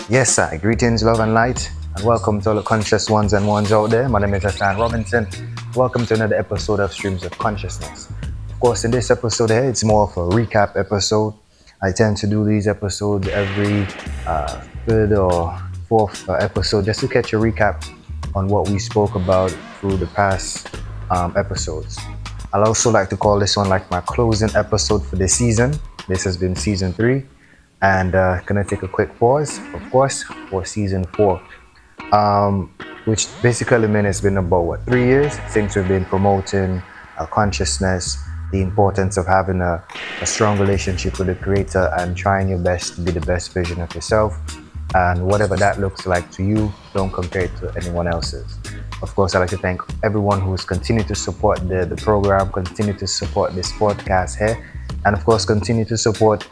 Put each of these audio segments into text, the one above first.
Yes, sir. Greetings, love and light, and welcome to all the conscious ones and ones out there. My name is Hassan Robinson. Welcome to another episode of Streams of Consciousness. Of course, in this episode here, it's more of a recap episode. I tend to do these episodes every third or fourth episode just to catch a recap on what we spoke about through the past episodes. I'll also like to call this one like my closing episode for the season. This has been season 3, and gonna take a quick pause, of course, for season 4, um, which basically means it's been about 3 years since we've been promoting consciousness, the importance of having a strong relationship with the creator and trying your best to be the best version of yourself, and whatever that looks like to you, don't compare it to anyone else's. Of course, I'd like to thank everyone who's continued to support the program, continue to support this podcast here, and of course continue to support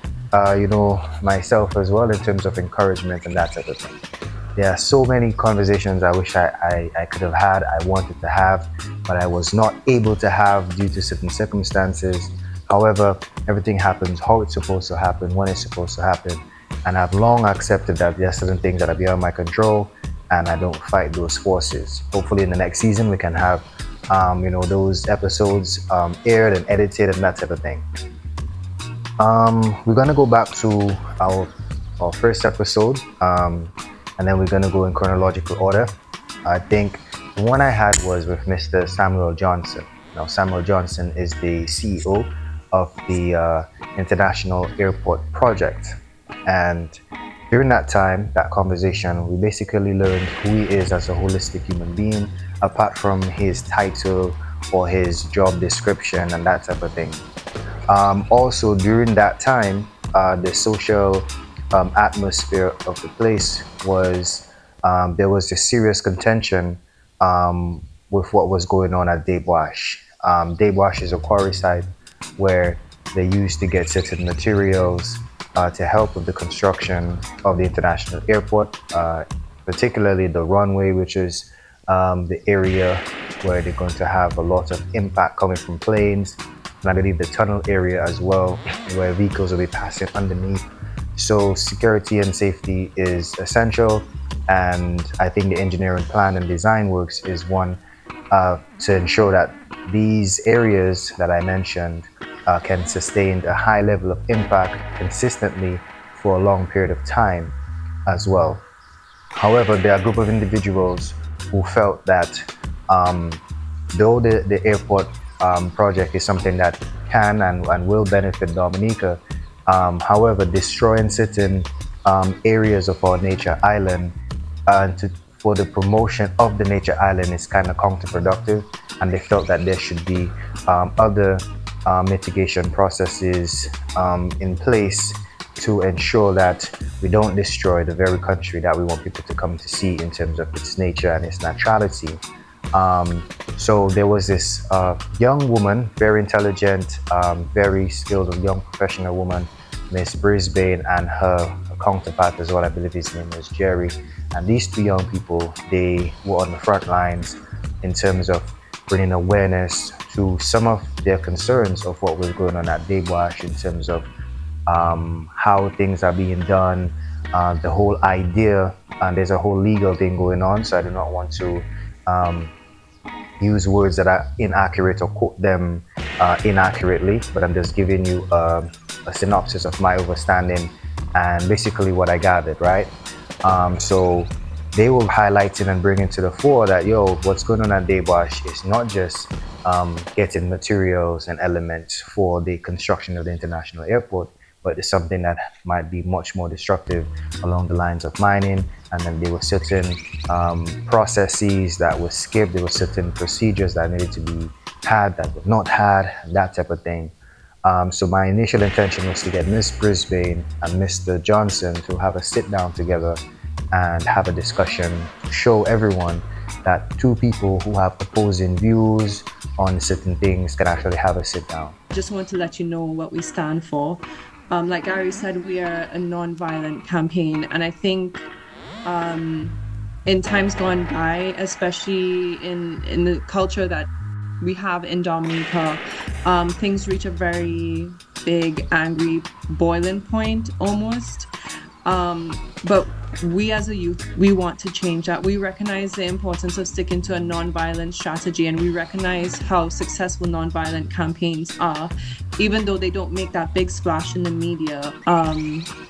myself as well in terms of encouragement and that type of thing. There are so many conversations I wish I could have had, I wanted to have, but I was not able to have due to certain circumstances. However, everything happens how it's supposed to happen, when it's supposed to happen, and I've long accepted that there are certain things that are beyond my control, and I don't fight those forces. Hopefully in the next season we can have those episodes aired and edited and that type of thing. We're gonna go back to our first episode, and then we're gonna go in chronological order. I think the one I had was with Mr. Samuel Johnson. Now, Samuel Johnson is the CEO of the International Airport Project, and during that time, that conversation, we basically learned who he is as a holistic human being, apart from his title or his job description and that type of thing. Also, during that time, the social atmosphere of the place was there was a serious contention with what was going on at Dabe Wash. Dabe Wash is a quarry site where they used to get certain materials to help with the construction of the international airport, particularly the runway, which is the area where they're going to have a lot of impact coming from planes, and I believe the tunnel area as well, where vehicles will be passing underneath. So security and safety is essential, and I think the engineering plan and design works is one to ensure that these areas that I mentioned can sustain a high level of impact consistently for a long period of time as well. However, there are a group of individuals who felt that though the airport project is something that can and will benefit Dominica, however, destroying certain areas of our nature island for the promotion of the nature island is kind of counterproductive, and they felt that there should be other mitigation processes in place to ensure that we don't destroy the very country that we want people to come to see in terms of its nature and its naturality. So there was this young woman, very intelligent, very skilled young professional woman, Miss Brisbane, and her counterpart as well, I believe his name was Jerry. And these two young people, they were on the front lines in terms of bringing awareness to some of their concerns of what was going on at Dabe Wash in terms of how things are being done, the whole idea, and there's a whole legal thing going on, so I do not want to use words that are inaccurate or quote them inaccurately, but I'm just giving you a synopsis of my understanding and basically what I gathered, right? So they were highlighting and bringing to the fore that, what's going on at Dabe Wash is not just getting materials and elements for the construction of the international airport, but it's something that might be much more destructive along the lines of mining. And then there were certain processes that were skipped, there were certain procedures that needed to be had that were not had, that type of thing. So my initial intention was to get Miss Brisbane and Mr. Johnson to have a sit down together and have a discussion to show everyone that two people who have opposing views on certain things can actually have a sit down. Just want to let you know what we stand for. Like Gary said, we are a non-violent campaign, and I think in times gone by, especially in the culture that we have in Dominica, things reach a very big, angry, boiling point almost. But we as a youth, we want to change that. We recognize the importance of sticking to a nonviolent strategy, and we recognize how successful nonviolent campaigns are, even though they don't make that big splash in the media.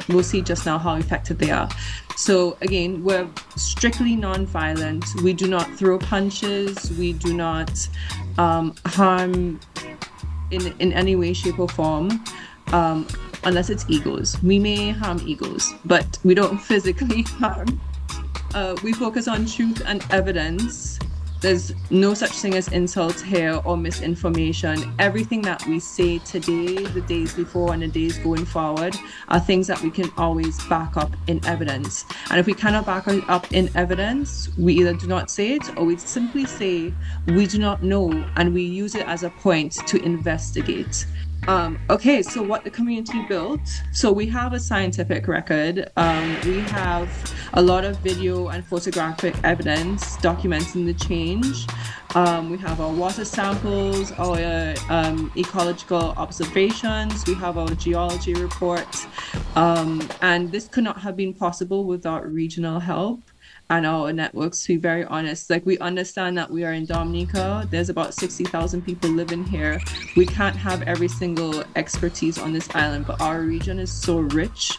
We'll see just now how effective they are. So again, we're strictly nonviolent. We do not throw punches. We do not harm in any way, shape, or form. Unless it's egos. We may harm egos, but we don't physically harm. We focus on truth and evidence. There's no such thing as insult here or misinformation. Everything that we say today, the days before, and the days going forward are things that we can always back up in evidence. And if we cannot back it up in evidence, we either do not say it, or we simply say we do not know, and we use it as a point to investigate. Okay, so what the community built. So we have a scientific record. We have a lot of video and photographic evidence documenting the change. We have our water samples, our ecological observations, we have our geology report. And this could not have been possible without regional help and our networks, to be very honest. Like, we understand that we are in Dominica. There's about 60,000 people living here. We can't have every single expertise on this island, but our region is so rich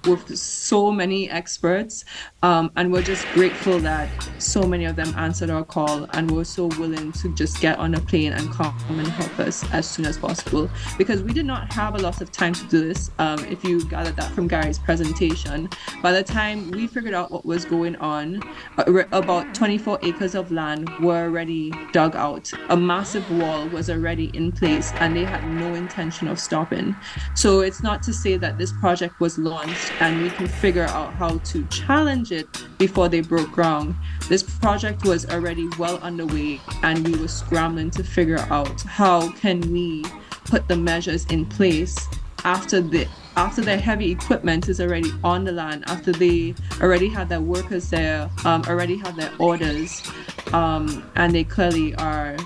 with so many experts, and we're just grateful that so many of them answered our call and were so willing to just get on a plane and come and help us as soon as possible, because we did not have a lot of time to do this. If you gathered that from Gary's presentation, by the time we figured out what was going on, about 24 acres of land were already dug out. A massive wall was already in place, and they had no intention of stopping. So it's not to say that this project was launched and we can figure out how to challenge it before they broke ground. This project was already well underway, and we were scrambling to figure out how can we put the measures in place after their heavy equipment is already on the land, after they already had their workers there, already have their orders, and they clearly are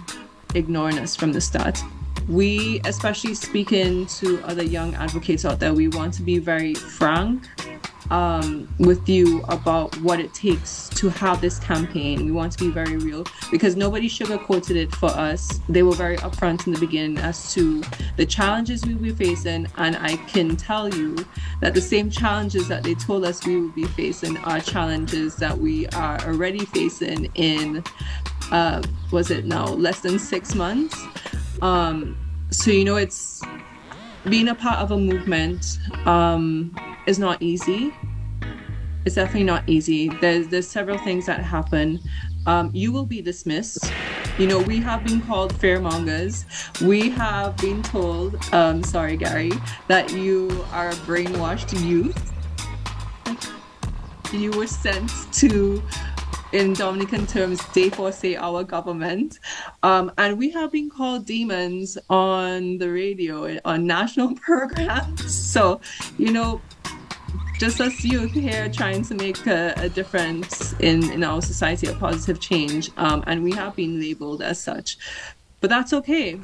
ignoring us from the start. We, especially speaking to other young advocates out there, we want to be very frank with you about what it takes to have this campaign. We want to be very real, because nobody sugarcoated it for us. They were very upfront in the beginning as to the challenges we were facing, and I can tell you that the same challenges that they told us we would be facing are challenges that we are already facing in less than 6 months. So, it's being a part of a movement is not easy. It's definitely not easy. There's several things that happen. You will be dismissed. We have been called fearmongers. We have been told, sorry, Gary, that you are a brainwashed youth. You were sent to, in Dominican terms, deforce our government. And we have been called demons on the radio, on national programs. So, just us youth here trying to make a difference in our society, a positive change. And we have been labeled as such. But that's okay,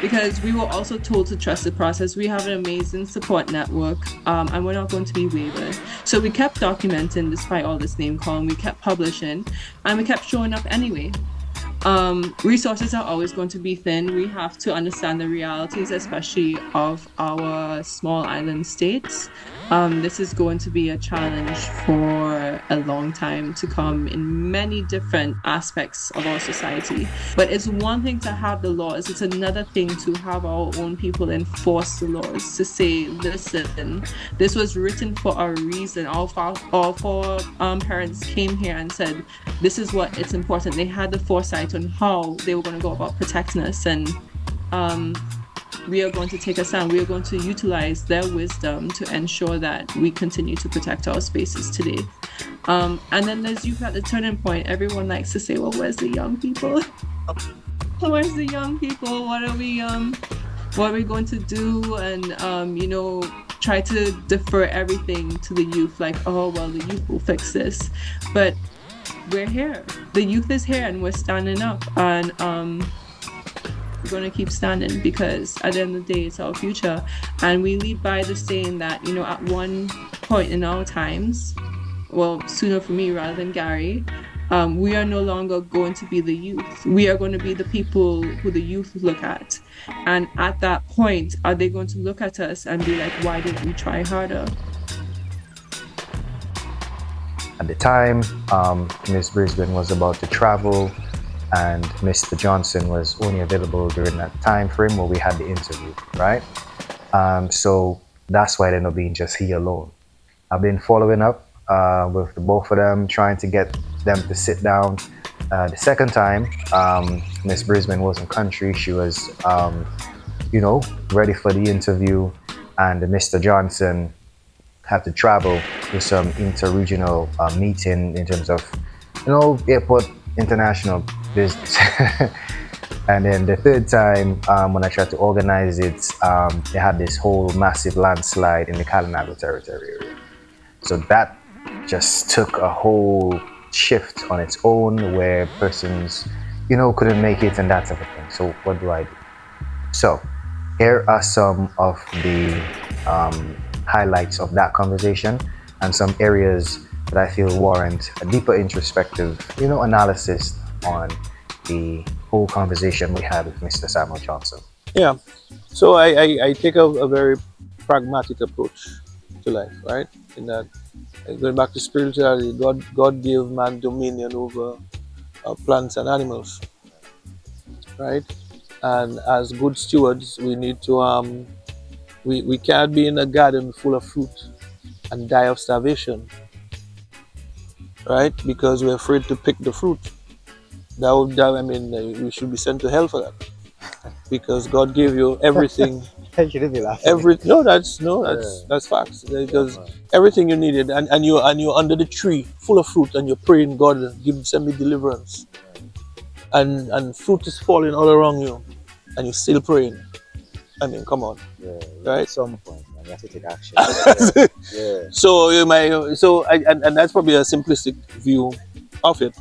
because we were also told to trust the process. We have an amazing support network, and we're not going to be wavered. So we kept documenting despite all this name calling. We kept publishing, and we kept showing up anyway. Resources are always going to be thin. We have to understand the realities, especially of our small island states. This is going to be a challenge for a long time to come in many different aspects of our society. But it's one thing to have the laws. It's another thing to have our own people enforce the laws, to say, listen, this was written for a reason. All four parents came here and said, this is what it's important. They had the foresight on how they were going to go about protecting us, and we are going to take a stand. We are going to utilize their wisdom to ensure that we continue to protect our spaces today. And then there's youth at the turning point. Everyone likes to say, well, where's the young people? Where's the young people? What are we going to do? And try to defer everything to the youth, like, oh well, the youth will fix this. But we're here. The youth is here, and we're standing up. And We're going to keep standing because at the end of the day, it's our future. And we lead by the saying that, you know, at one point in our times, well, sooner for me rather than Gary, we are no longer going to be the youth. We are going to be the people who the youth look at. And at that point, are they going to look at us and be like, why didn't we try harder? At the time, Miss Brisbane was about to travel, and Mr. Johnson was only available during that time frame where we had the interview, right? So that's why it ended up being just he alone. I've been following up with the both of them, trying to get them to sit down. The second time, Miss Brisbane was in country. She was, ready for the interview, and Mr. Johnson had to travel to some inter-regional meeting in terms of, airport international business. And then the third time, when I tried to organize it, they had this whole massive landslide in the Kalinago territory area. So that just took a whole shift on its own, where persons, couldn't make it and that type of thing. So what do I do? So here are some of the highlights of that conversation and some areas that I feel warrant a deeper introspective, analysis on the whole conversation we had with Mr. Samuel Johnson. Yeah. So I take a very pragmatic approach to life, right? In that, going back to spirituality, God gave man dominion over plants and animals, right? And as good stewards, we need to we can't be in a garden full of fruit and die of starvation, right? Because we're afraid to pick the fruit. We should be sent to hell for that, because God gave you everything. That's facts. Because everything you needed, and you're under the tree full of fruit, and you're praying, God, send me deliverance, and fruit is falling all around you, and you're still praying. I mean, come on, right? At some point, man, you have to take action. So and that's probably a simplistic view of it,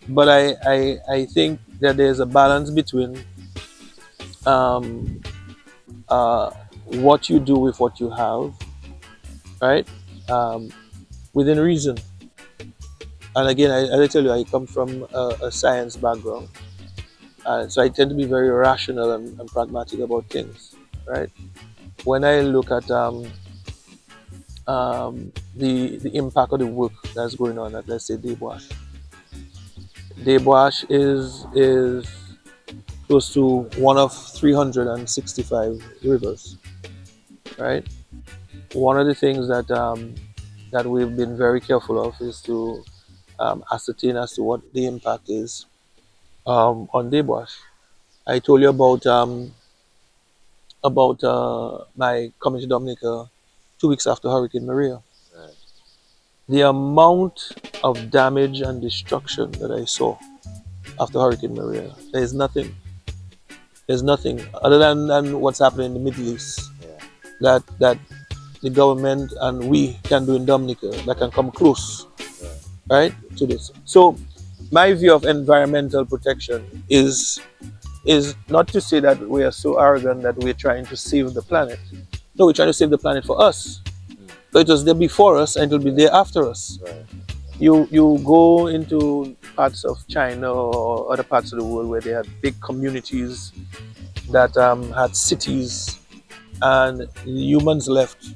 but I think that there's a balance between what you do with what you have, right? Within reason. And again, as I tell you, I come from a science background. So I tend to be very rational and pragmatic about things, right? When I look at the impact of the work that's going on at, let's say, Des-Bois. Des-Bois is close to one of 365 rivers, right? One of the things that we've been very careful of is to ascertain as to what the impact is on Des-Bois. I told you about my coming to Dominica 2 weeks after Hurricane Maria. Right. The amount of damage and destruction that I saw after Hurricane Maria, there's nothing other than what's happening in the Middle East that the government and we can do in Dominica that can come close, right, to this. So my view of environmental protection is not to say that we are so arrogant that we're trying to save the planet. No, we're trying to save the planet for us. So it was there before us and it will be there after us. Right. You go into parts of China or other parts of the world where they had big communities that had cities, and humans left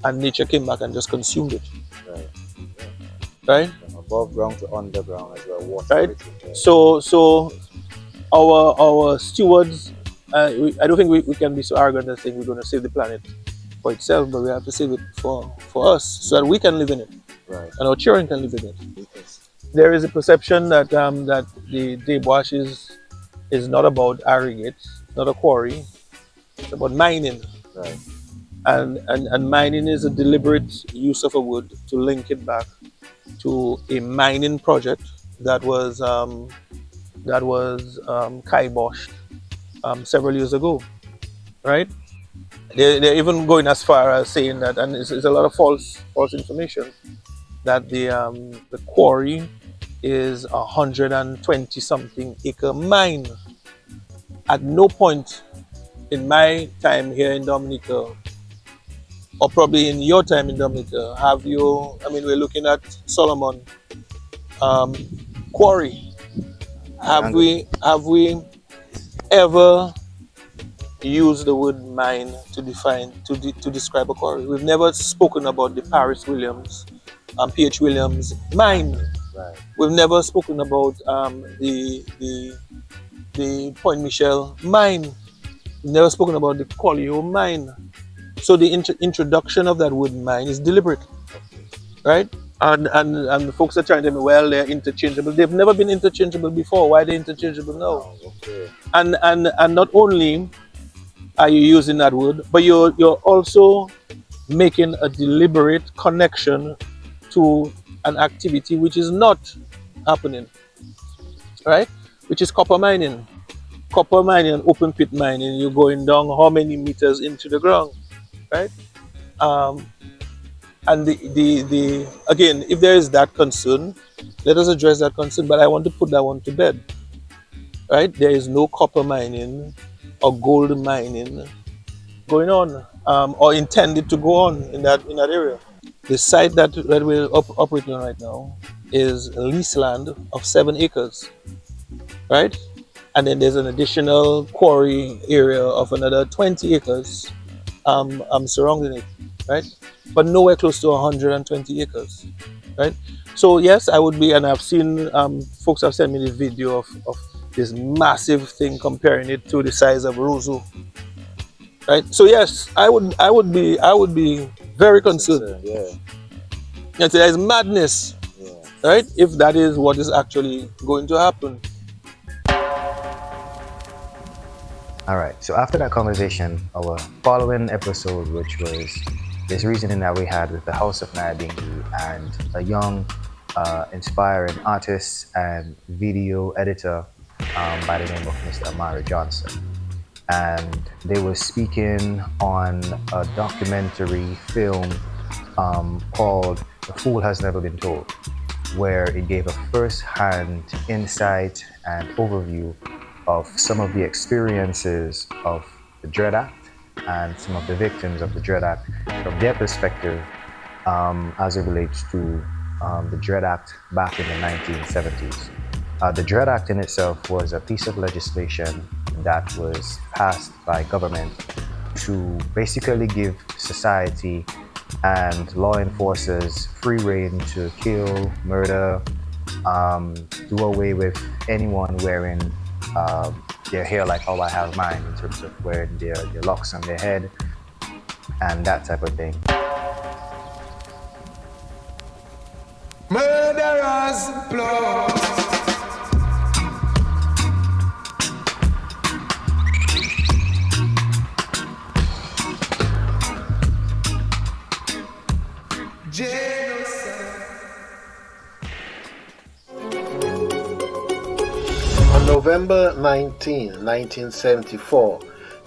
and nature came back and just consumed it. Right. Right? From above ground to underground as well. Water. Right. Everything. So our stewards, I don't think we can be so arrogant and think we're going to save the planet for itself, but we have to save it for us so that we can live in it. Right. And our children can live in it. Yes. There is a perception that that the Des-Bois is not about aggregate, not a quarry. It's about mining. Right. And mining is a deliberate use of a wood to link it back to a mining project that was kiboshed several years ago, right? They're even going as far as saying that, and it's a lot of false information, that the quarry is 120 something acre mine. At no point in my time here in Dominica, or probably in your time in Dominica, have you, I mean, we're looking at Solomon Quarry. Have we ever used the word mine to define, to describe a quarry? We've never spoken about the Paris Williams, P.H. Williams mine. Right. We've never spoken about the Point Michel mine. We've never spoken about the Collioure mine. So the introduction of that word mine is deliberate, right? And the folks are trying to tell me, well, they're interchangeable. They've never been interchangeable before. Why are they interchangeable now? Oh, okay. And not only are you using that word, but you're also making a deliberate connection to an activity which is not happening, right? Which is copper mining. Copper mining and open pit mining, you're going down how many meters into the ground, right? And the again, if there is that concern, let us address that concern. But I want to put that one to bed, right? There is no copper mining or gold mining going on, or intended to go on in that area. The site that we're operating on right now is lease land of 7 acres, right? And then there's an additional quarry area of another 20 acres surrounding it, right? But nowhere close to 120 acres, right? So yes, I would be, and I've seen folks have sent me the video of this massive thing, comparing it to the size of Roseau, right? So yes, I would be very concerned. Yeah. And so there's madness, Yeah. right? If that is what is actually going to happen. All right, so after that conversation, our following episode, which was this reasoning that we had with the House of Nyabinghi and a young, inspiring artist and video editor by the name of Mr. Amari Johnson. And they were speaking on a documentary film called The Fool Has Never Been Told, where it gave a first-hand insight and overview of some of the experiences of the Dread Act and some of the victims of the Dread Act from their perspective as it relates to the Dread Act back in the 1970s. The Dread Act in itself was a piece of legislation that was passed by government to basically give society and law enforcers free rein to kill, murder, do away with anyone wearing their hair like how I have mine, in terms of wearing their locks on their head and that type of thing. Murderers blood. On November 19, 1974,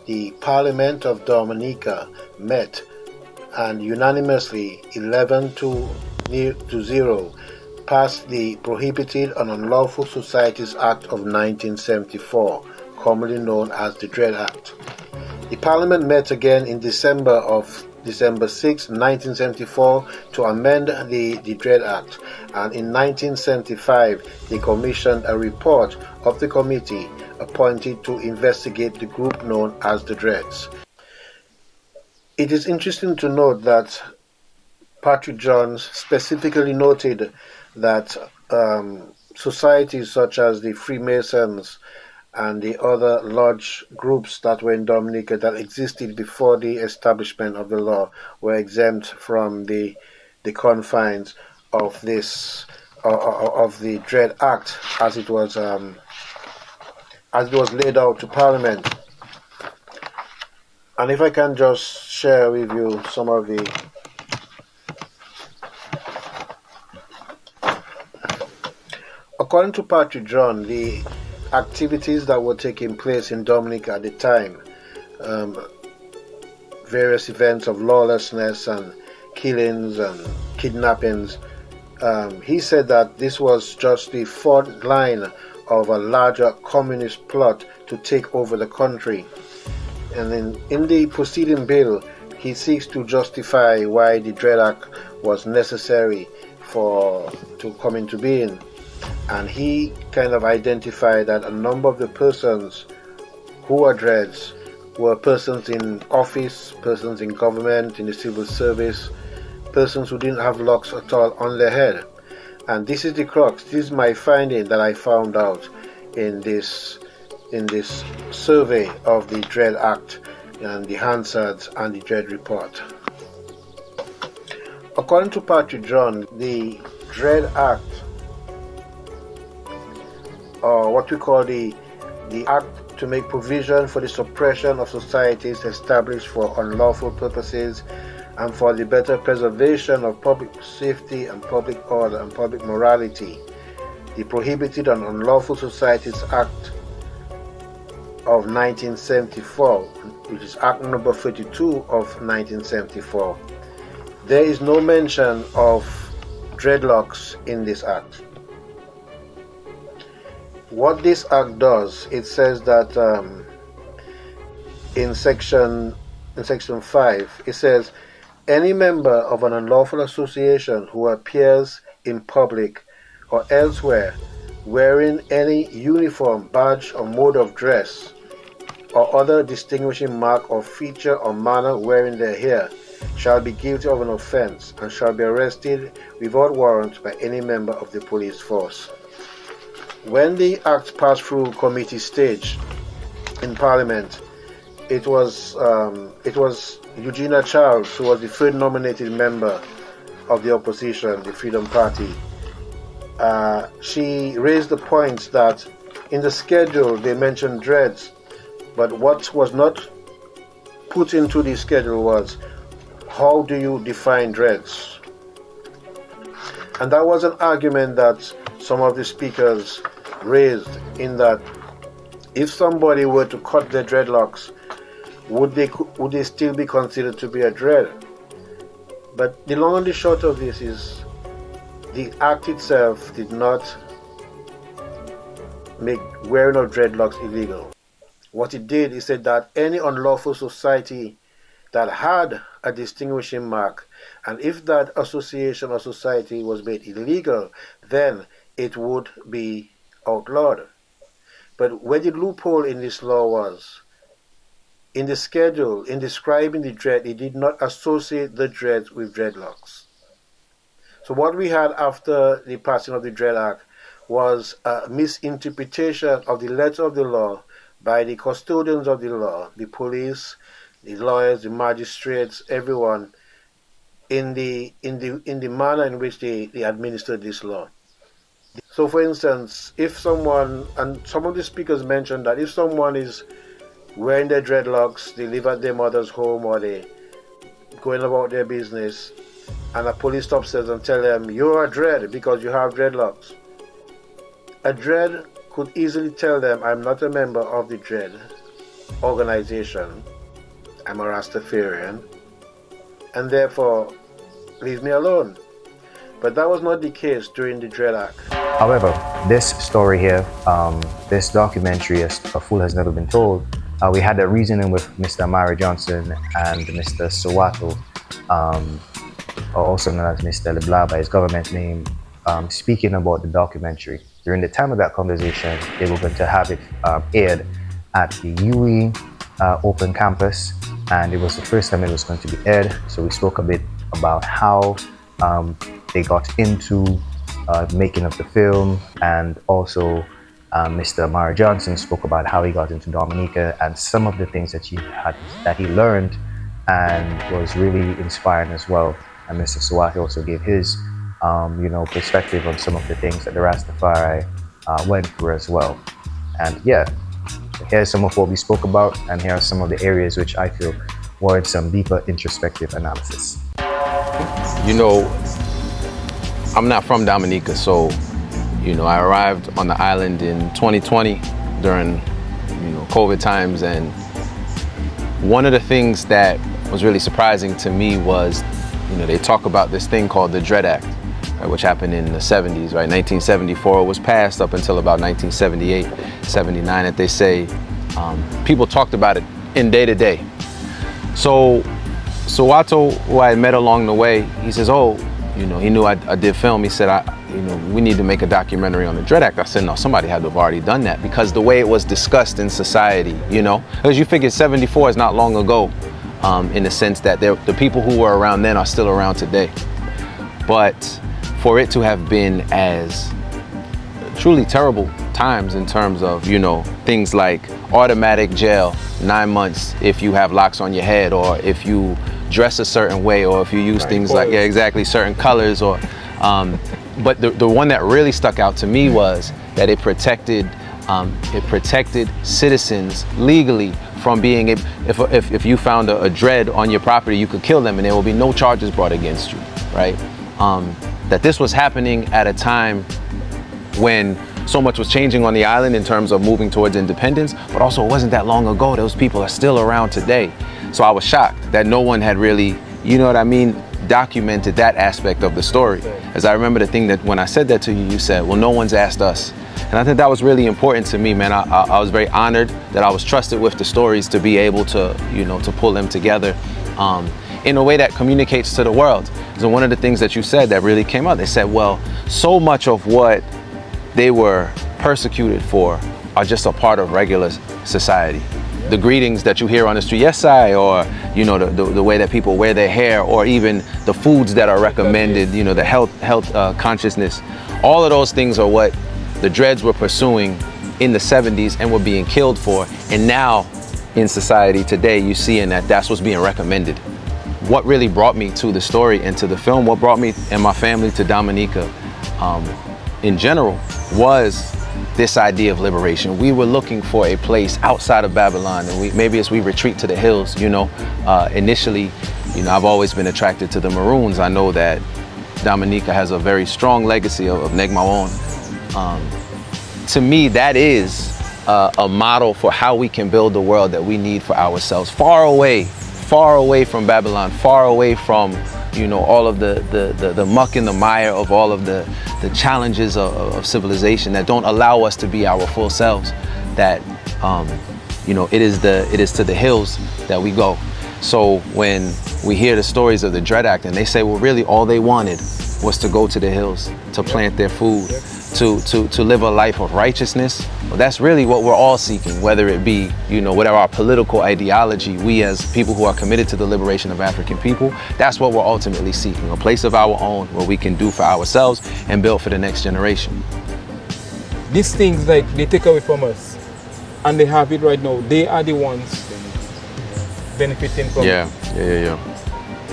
the Parliament of Dominica met and unanimously 11-0 passed the Prohibited and Unlawful Societies Act of 1974, commonly known as the Dread Act. The Parliament met again in December 6, 1974 to amend the Dread Act, and in 1975 they commissioned a report of the committee appointed to investigate the group known as the Dreads. It is interesting to note that Patrick Jones specifically noted that societies such as the Freemasons and the other large groups that were in Dominica that existed before the establishment of the law were exempt from the confines of this of the Dread Act as it was laid out to Parliament. And if I can just share with you some of the according to Patrick John, the activities that were taking place in Dominica at the time, various events of lawlessness and killings and kidnappings, he said that this was just the front line of a larger communist plot to take over the country. And in the preceding bill, he seeks to justify why the Dread Act was necessary to come into being. And he kind of identified that a number of the persons who are dreads were persons in office, persons in government, in the civil service, persons who didn't have locks at all on their head. And this is the crux. This is my finding that I found out in this survey of the Dread Act and the Hansards and the Dread Report. According to Patrick John, the Dread Act, or what we call the Act to make provision for the suppression of societies established for unlawful purposes and for the better preservation of public safety and public order and public morality, the Prohibited and Unlawful Societies Act of 1974, which is Act number 32 of 1974. There is no mention of dreadlocks in this act. What this act does, it says that in section 5, it says, any member of an unlawful association who appears in public or elsewhere wearing any uniform, badge or mode of dress or other distinguishing mark or feature or manner wearing their hair shall be guilty of an offense and shall be arrested without warrant by any member of the police force. When the act passed through committee stage in Parliament, it was Eugenia Charles, who was the third nominated member of the opposition, the Freedom Party. She raised the point that in the schedule they mentioned dreads, but what was not put into the schedule was, how do you define dreads? And that was an argument that some of the speakers raised, in that if somebody were to cut their dreadlocks, would they still be considered to be a dread? But the long and the short of this is, the act itself did not make wearing of dreadlocks illegal. What it did is said that any unlawful society that had a distinguishing mark, and if that association or society was made illegal, then it would be outlawed. But where the loophole in this law was, in the schedule, in describing the dread, it did not associate the dreads with dreadlocks. So what we had after the passing of the Dread Act was a misinterpretation of the letter of the law by the custodians of the law, the police, the lawyers, the magistrates, everyone, in the manner in which they administered this law. So for instance, if someone, and some of the speakers mentioned that if someone is wearing their dreadlocks, they live at their mother's home or they going about their business, and a police stops them and tell them, you're a dread because you have dreadlocks. A dread could easily tell them, I'm not a member of the dread organization, I'm a Rastafarian, and therefore leave me alone. But that was not the case during the Dread Act. However, this story here, this documentary, A Fool Has Never Been Told, we had a reasoning with Mr. Amari Johnson and Mr. Soweto, also known as Mr. LeBlanc by his government name, speaking about the documentary. During the time of that conversation, they were going to have it aired at the UE Open Campus, and it was the first time it was going to be aired. So we spoke a bit about how they got into making of the film, and also Mr. Amari Johnson spoke about how he got into Dominica and some of the things that he learned and was really inspiring as well. And Mr. Soweto also gave his perspective on some of the things that the Rastafari went through as well. And yeah, here's some of what we spoke about, and here are some of the areas which I feel warrant some deeper introspective analysis. You know, I'm not from Dominica, so I arrived on the island in 2020 during COVID times, and one of the things that was really surprising to me was they talk about this thing called the Dread Act, which happened in the 70s, right? 1974 was passed up until about 1978, 79, that they say people talked about it in day to day. So Soweto, who I had met along the way, he says, oh, you know, he knew I did film. He said, you know, we need to make a documentary on the Dread Act. I said, no, somebody had to have already done that, because the way it was discussed in society, you know, because you figure 74 is not long ago, in the sense that the people who were around then are still around today. But for it to have been as truly terrible times in terms of, you know, things like automatic jail, 9 months if you have locks on your head, or if you dress a certain way, or if you use things like, yeah, exactly, certain colors, or but the one that really stuck out to me was that it protected citizens legally from being, if you found a dread on your property, you could kill them and there will be no charges brought against you, right? That this was happening at a time when so much was changing on the island in terms of moving towards independence, but also it wasn't that long ago. Those people are still around today. So I was shocked that no one had really, you know what I mean, documented that aspect of the story. As I remember the thing that when I said that to you, you said, well, no one's asked us. And I think that was really important to me, man. I was very honored that I was trusted with the stories to be able to, you know, to pull them together in a way that communicates to the world. So one of the things that you said that really came out, they said, well, so much of what they were persecuted for are just a part of regular society. The greetings that you hear on the street, yes I, or you know, the way that people wear their hair, or even the foods that are recommended, you know, the health consciousness, all of those things are what the Dreads were pursuing in the 70s and were being killed for. And now in society today, you're seeing that that's what's being recommended. What really brought me to the story and to the film, what brought me and my family to Dominica in general, was this idea of liberation. We were looking for a place outside of Babylon, and maybe as we retreat to the hills, you know, initially, you know, I've always been attracted to the Maroons. I know that Dominica has a very strong legacy of Negmawon. To me, that is a model for how we can build the world that we need for ourselves, far away from Babylon, far away from, you know, all of the muck and the mire of all of the challenges of civilization that don't allow us to be our full selves. That you know, it is to the hills that we go. So when we hear the stories of the Dread Act and they say, well, really all they wanted was to go to the hills, to plant their food, to live a life of righteousness, well, that's really what we're all seeking, whether it be, you know, whatever our political ideology, we as people who are committed to the liberation of African people, that's what we're ultimately seeking, a place of our own where we can do for ourselves and build for the next generation. These things, like, they take away from us and they have it right now. They are the ones benefiting from it. Yeah.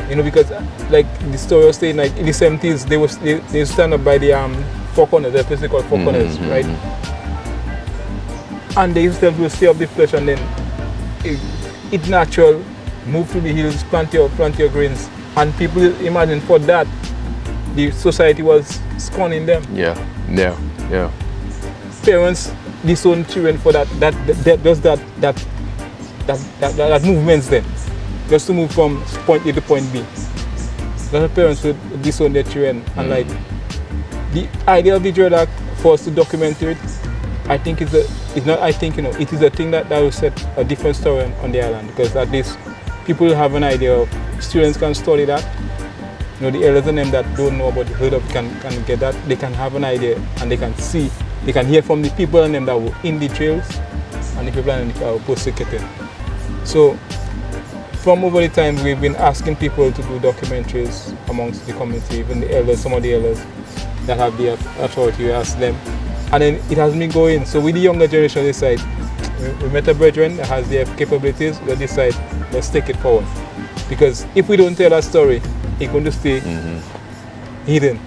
You know, because like the story was saying, like in the 70s, they stand up by the Four Corners, the place they call Four Corners, right? And they used to stay up the flesh and then eat natural, move to the hills, plant your grains. And people imagine for that, the society was scorning them. Yeah. Parents disown children for that movements then. Just to move from point A to point B. A lot of parents would disown their children, and like the idea of the Dread Act for us to document it, I think it is a thing that will set a different story on the island, because at least people will have an idea of, students can study that, you know, the elders and them that don't know about the herd of can get that, they can have an idea and they can see, they can hear from the people and them that were in the trails and the people that were persecuted. So from over the time, we've been asking people to do documentaries amongst the community, even the elders, some of the elders that have the authority, we ask them. And then it has been going. So with the younger generation, they decide, we met a brethren that has the capabilities, they decide, let's take it forward. Because if we don't tell that story, it's going to stay hidden.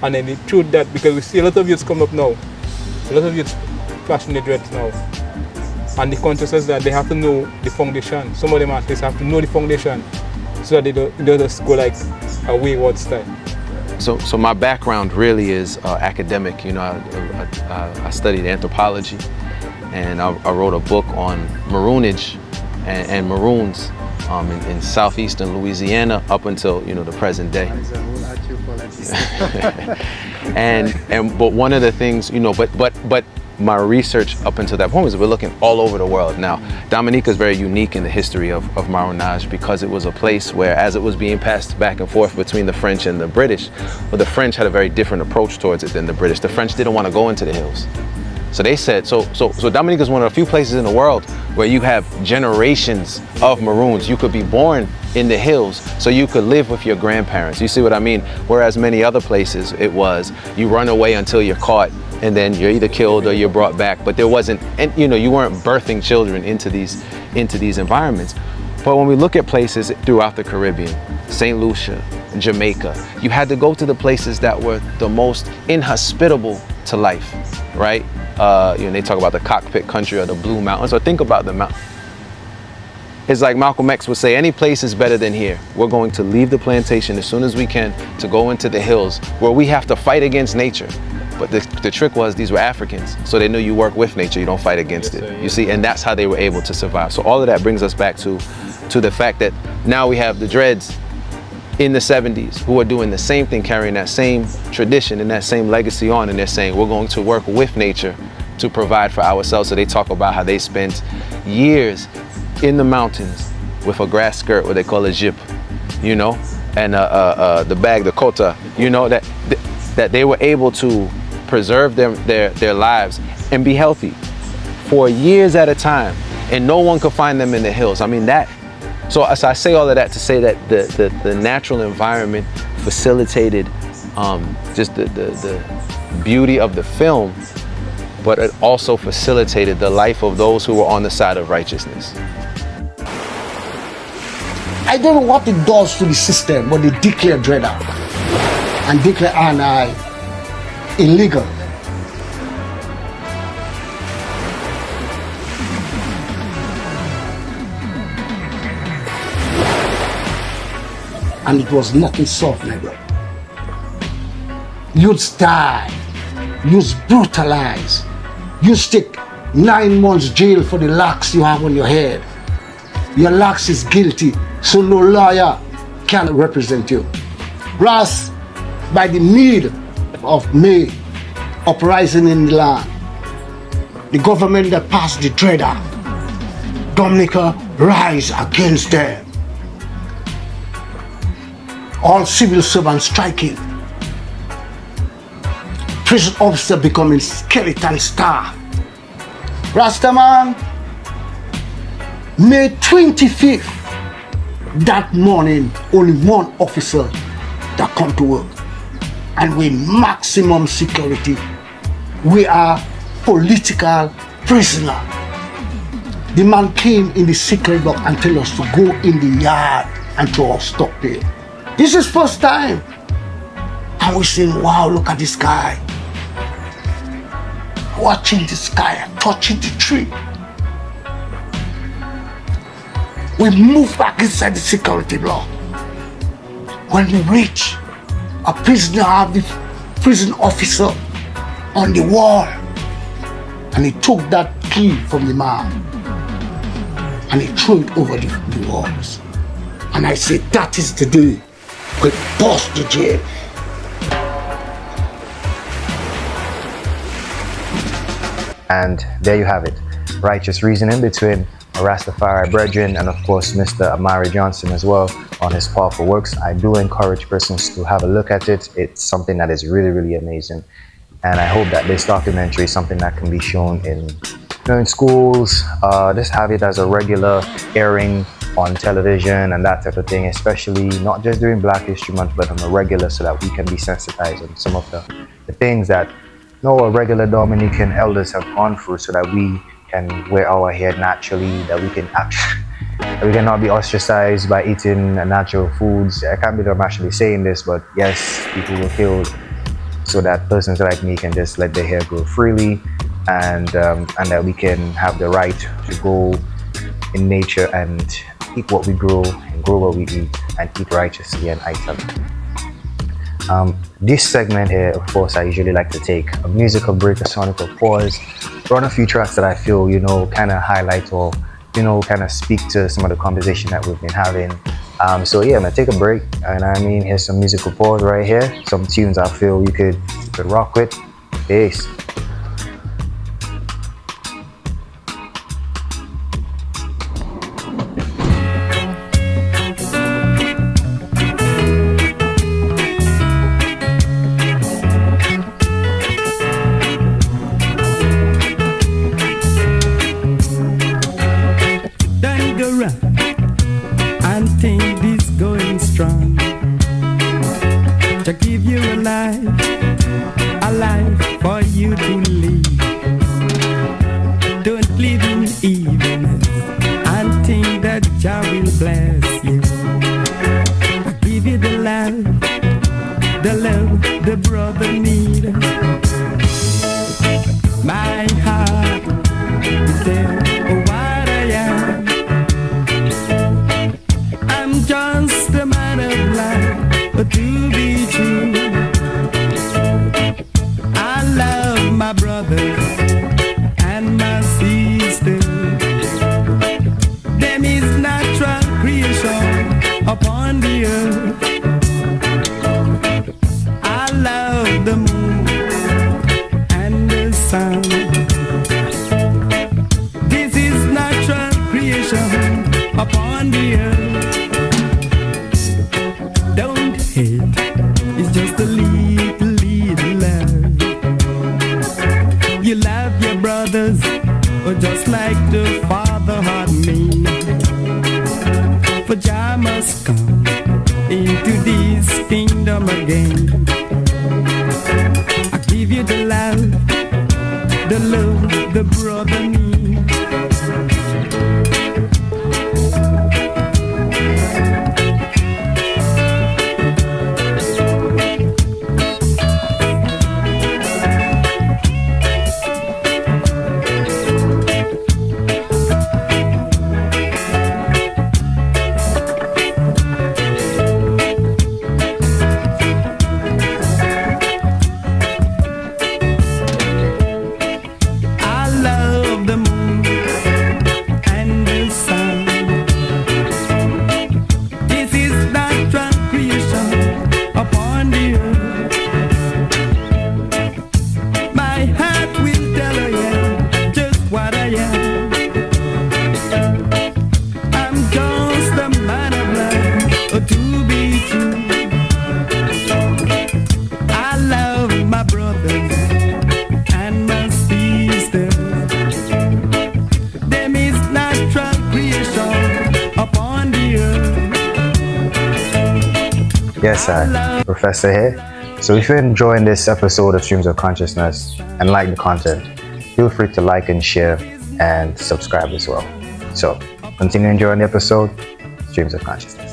And then the truth that, because we see a lot of youths come up now, a lot of youths flashing the dreads now. And the consciousness that they have to know the foundation. Some of them artists have to know the foundation so that they don't just go like a wayward style. So my background really is academic. You know, I studied anthropology, and I wrote a book on Maroonage and Maroons in southeastern Louisiana up until the present day. But one of the things, but my research up until that point was we're looking all over the world. Now, Dominica is very unique in the history of Marronage because it was a place where, as it was being passed back and forth between the French and the British, well, the French had a very different approach towards it than the British. The French didn't want to go into the hills. So they said, so Dominica is one of the few places in the world where you have generations of Maroons. You could be born in the hills, so you could live with your grandparents. You see what I mean? Whereas many other places, it was you run away until you're caught, and then you're either killed or you're brought back. But there wasn't, and you weren't birthing children into these environments. But when we look at places throughout the Caribbean, St. Lucia, Jamaica, you had to go to the places that were the most inhospitable to life, right? They talk about the cockpit country or the Blue Mountains, or think about the mountain. It's like Malcolm X would say, any place is better than here. We're going to leave the plantation as soon as we can to go into the hills where we have to fight against nature. But the trick was these were Africans, so they knew you work with nature, you don't fight against it. You see, and that's how they were able to survive. So all of that brings us back to the fact that now we have the Dreads in the 70s who are doing the same thing, carrying that same tradition and that same legacy on, and they're saying we're going to work with nature to provide for ourselves. So they talk about how they spent years in the mountains with a grass skirt, what they call a jip, and the bag, the kota, that they were able to preserve their lives and be healthy for years at a time, and no one could find them in the hills. I mean that. So I say all of that to say that the natural environment facilitated just the beauty of the film, but it also facilitated the life of those who were on the side of righteousness. I don't know what it does to the system, but they declare Dread Act and declare R&I illegal. And it was nothing soft, my brother. Youths die, youths brutalized. You take 9 months jail for the locks you have on your head. Your locks is guilty, so no lawyer can represent you. Plus, by the need of May uprising in the land, the government that passed the Dread Act, Dominica rise against them. All civil servants striking. Prison officer becoming skeleton staff. Rastaman, May 25th, that morning, only one officer that come to work. And with maximum security, we are political prisoner. The man came in the secret box and tell us to go in the yard and throw our stock there. This is first time. And we're saying, wow, look at this guy. Watching the sky and touching the tree. We move back inside the security block. When we reach, a prisoner have the prison officer on the wall. And he took that key from the man and he threw it over the walls. And I said, that is the day we bust the jail. And there you have it. Righteous reasoning between Rastafari Brethren and of course Mr. Amari Johnson as well on his powerful works. I do encourage persons to have a look at it. It's something that is really, really amazing. And I hope that this documentary is something that can be shown in schools, just have it as a regular airing on television and that type of thing, especially not just during Black History Month, but on a regular, so that we can be sensitized on some of the things that our regular Dominican elders have gone through, so that we can wear our hair naturally, that we can we cannot be ostracized by eating natural foods. I can't believe I'm actually saying this, but yes, people were killed so that persons like me can just let their hair grow freely, and that we can have the right to go in nature and eat what we grow and grow what we eat and eat righteously and itally. This segment here, of course, I usually like to take a musical break, a sonic pause, run a few tracks that I feel, kind of highlight or kind of speak to some of the conversation that we've been having. So yeah, I'm gonna take a break, and I mean, here's some musical pause right here, some tunes I feel you could rock with. Peace. Yes, Professor here. So if you're enjoying this episode of Streams of Consciousness and like the content, feel free to like and share and subscribe as well. So continue enjoying the episode, Streams of Consciousness.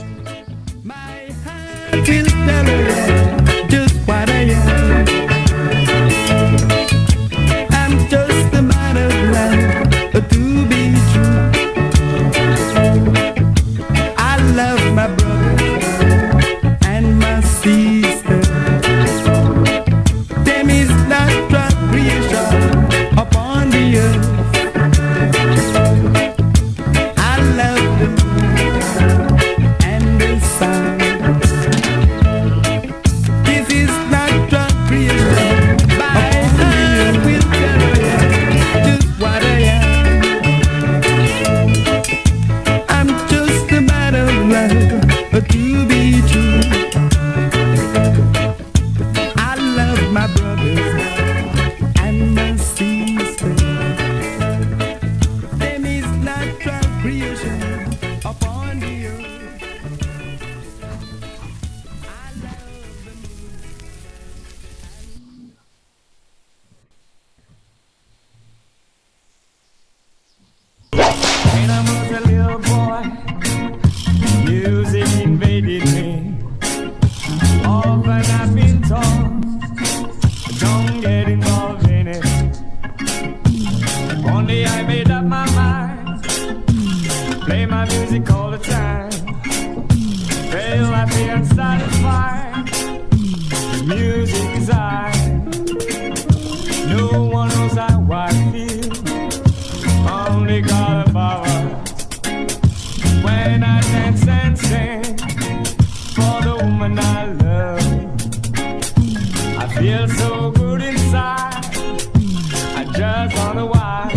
No one knows how I feel. Only God above. good inside. I just don't know why.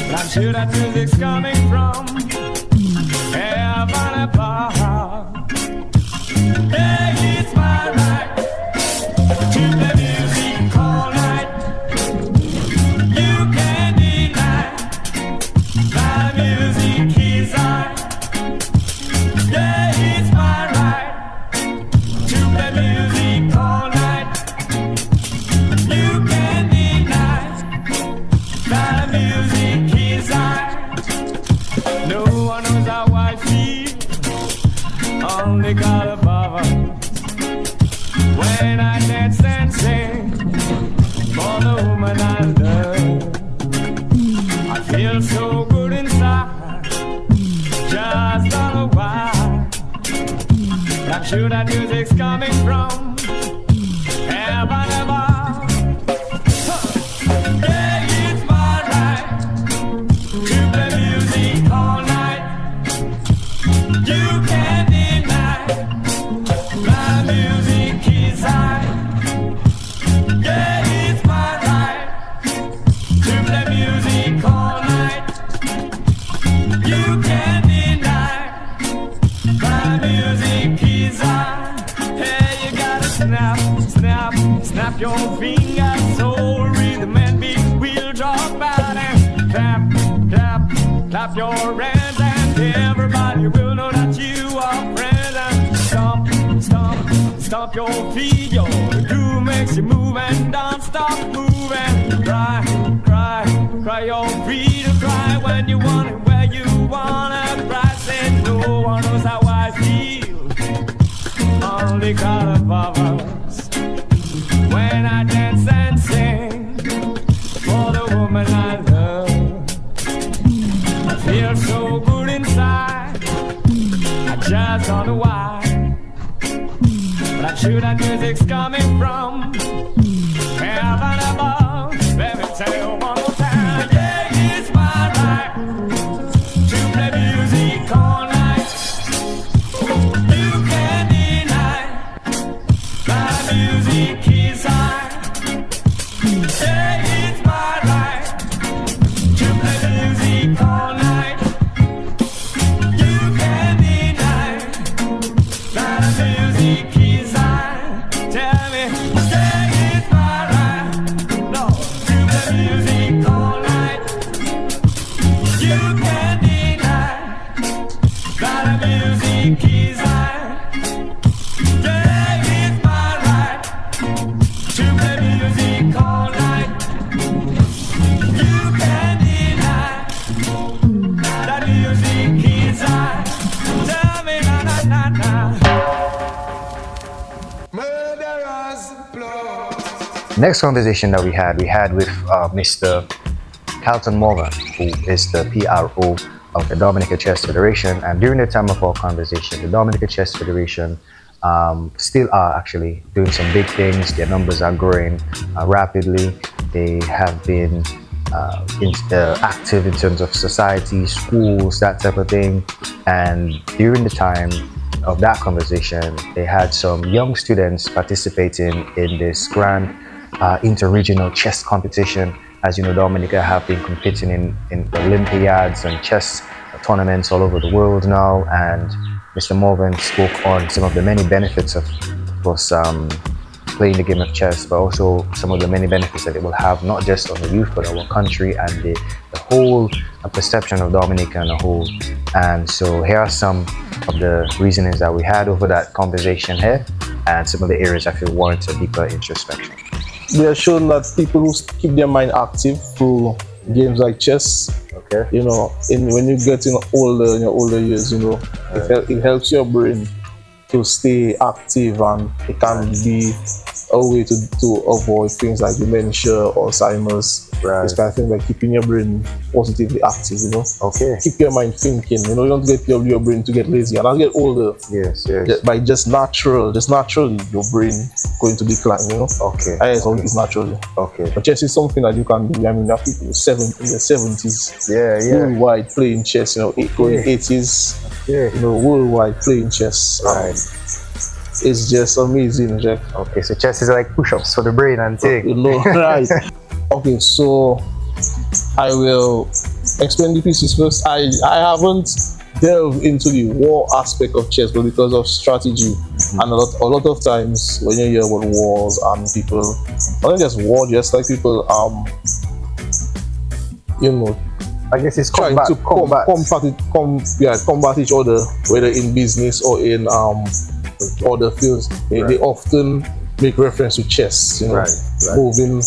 But I'm sure that music's coming from heaven above. Hey, it's my right to play music all night. You can't deny my music is right. Yeah, it's my right to play music all night. You can't deny my music is right. No one knows how I feel, only God above us. When I dance and sing for the woman I love, I feel so good inside, just don't know why. But I'm sure that music's coming from heaven above. Yeah, it's my right to play music all night. You can't deny my music is high. Yeah, it's my right to play music all night. You can't deny my music is high. Hey, you gotta snap, snap, snap your fingers, soul rhythm and beat will drop out and clap, clap, clap your hands and everybody will know that you are present. Stomp, stomp, stomp your feet, yo. The groove makes you move and don't stop moving. Cry, cry, cry your freedom, cry when you want it, where you wanna cry. Say no one knows how I feel, only God above us. When I dance and sing for the woman I love, I feel so good inside, I just don't know why. But I'm sure that music's coming from heaven above. Let me tell you one more time. Yeah, it's my right to play music all night. You can't deny my music is high. Yeah, it's my right to play music all night. You can't deny that music is high. Tell me, yeah, it's my right, no, to play music all night. You can't deny that music is high. Yeah, it's my right to play music all night. You can't deny that music is high. Tell me, na na na na. Murderers blood. Next conversation that we had with Mr. Carlton Morgan, who is the PRO of the Dominica Chess Federation. And during the time of our conversation, the Dominica Chess Federation still are actually doing some big things. Their numbers are growing rapidly. They have been active in terms of society, schools, that type of thing. And during the time of that conversation, they had some young students participating in this grand interregional chess competition. As you know, Dominica have been competing in Olympiads and chess tournaments all over the world now. And Mr. Morgan spoke on some of the many benefits of course, playing the game of chess, but also some of the many benefits that it will have, not just on the youth, but our country and the whole perception of Dominica and the whole. And so here are some of the reasonings that we had over that conversation here, and some of the areas I feel warrant a deeper introspection. We are shown that people who keep their mind active through games like chess, okay, you know, when you get in your older years, you know, it helps your brain to stay active, and it can be a way to avoid things like dementia, Alzheimer's, this kind of thing, like keeping your brain positively active, you know. Okay. Keep your mind thinking, you know, you don't get your brain to get lazy. And as you get older, yes. by just naturally, your brain going to decline, you know. Okay. It's naturally. Okay. But chess is something that you can do. I mean, there are people in the 70s, worldwide playing chess, you know, going 80s, you know, worldwide playing chess. Right. It's just amazing, Jack. Okay, so chess is like push-ups for the brain and thing. You know, right? Okay, so I will explain the pieces first. I haven't delved into the war aspect of chess, but because of strategy, and a lot of times when you hear about wars and people, not just war, just like people, you know, I guess it's trying combat, to combat. combat each other, whether in business or in other fields. They often make reference to chess, you know, Right. moving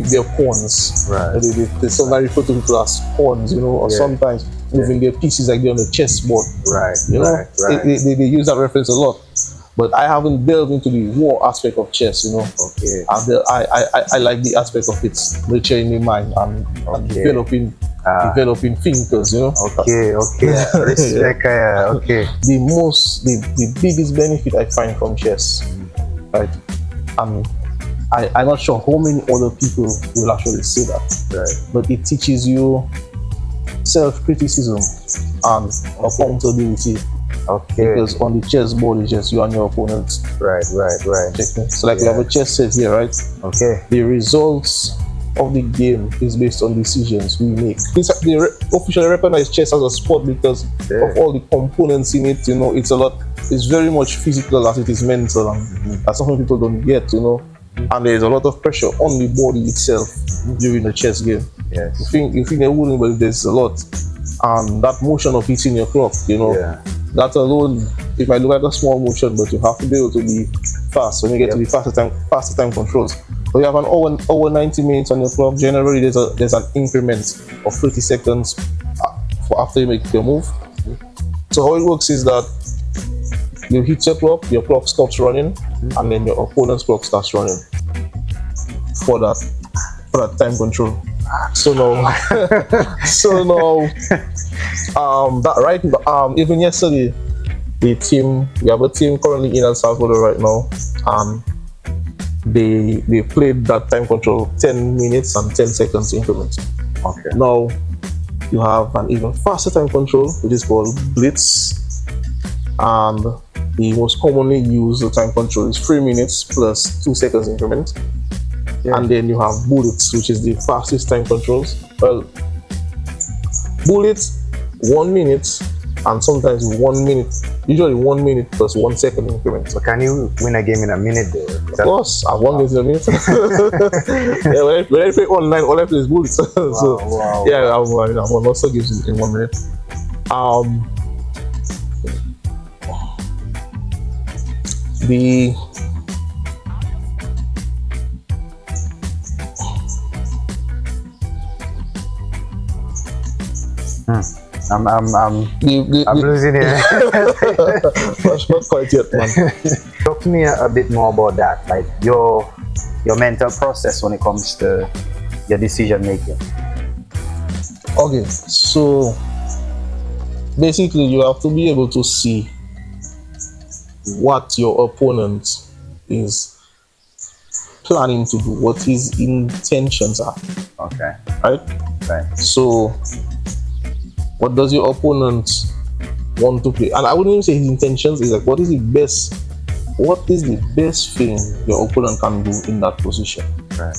their pawns. Right. They sometimes refer to people as pawns, you know, or Yeah. sometimes moving their pieces like they're on the chessboard. Right. You know, Right. Right. They use that reference a lot. But I haven't delved into the war aspect of chess, you know. Okay. I like the aspect of it, nurturing the mind and Okay. developing thinkers, you know. Okay. Respect, okay. The biggest benefit I find from chess, right? I'm not sure how many other people will actually say that, Right. but it teaches you self-criticism and accountability. Okay. Because on the chessboard it's just you and your opponent. Right. Checking. So like we have a chess set here, right? Okay. The results of the game is based on decisions we make. They officially recognize chess as a sport because of all the components in it. You know, it's very much physical as it is mental, and that's something people don't get. You know, and there's a lot of pressure on the body itself during the chess game. Yes. You think they wouldn't, but there's a lot, and that motion of hitting your clock. You know. Yeah. That alone, it might look like a small motion, but you have to be able to be fast when you get to the faster time controls. So you have an hour 90 minutes on your clock. Generally, there's an increment of 30 seconds for after you make your move. So how it works is that you hit your clock stops running, and then your opponent's clock starts running for that time control. So now, that right, even yesterday, we have a team currently in El Salvador right now, and they played that time control 10 minutes and 10 seconds increment. Okay. Now you have an even faster time control, which is called Blitz, and the most commonly used time control is 3 minutes plus 2 seconds increment. Yeah. And then you have Bullets, which is the fastest time controls. Well, Bullets 1 minute and sometimes 1 minute, usually 1 minute plus 1 second increment. So can you win a game in a minute though? Of course, I've won games in a minute. Yeah, when I play online, all I play is Bullets. Wow. Yeah, I've won lots of games in 1 minute. I'm losing it. Not quite yet, man. Talk to me a bit more about that, like your mental process when it comes to your decision making. Okay, so basically you have to be able to see what your opponent is planning to do, what his intentions are. Okay. Right? So what does your opponent want to play? And I wouldn't even say his intentions, is like what is the best thing your opponent can do in that position? Right?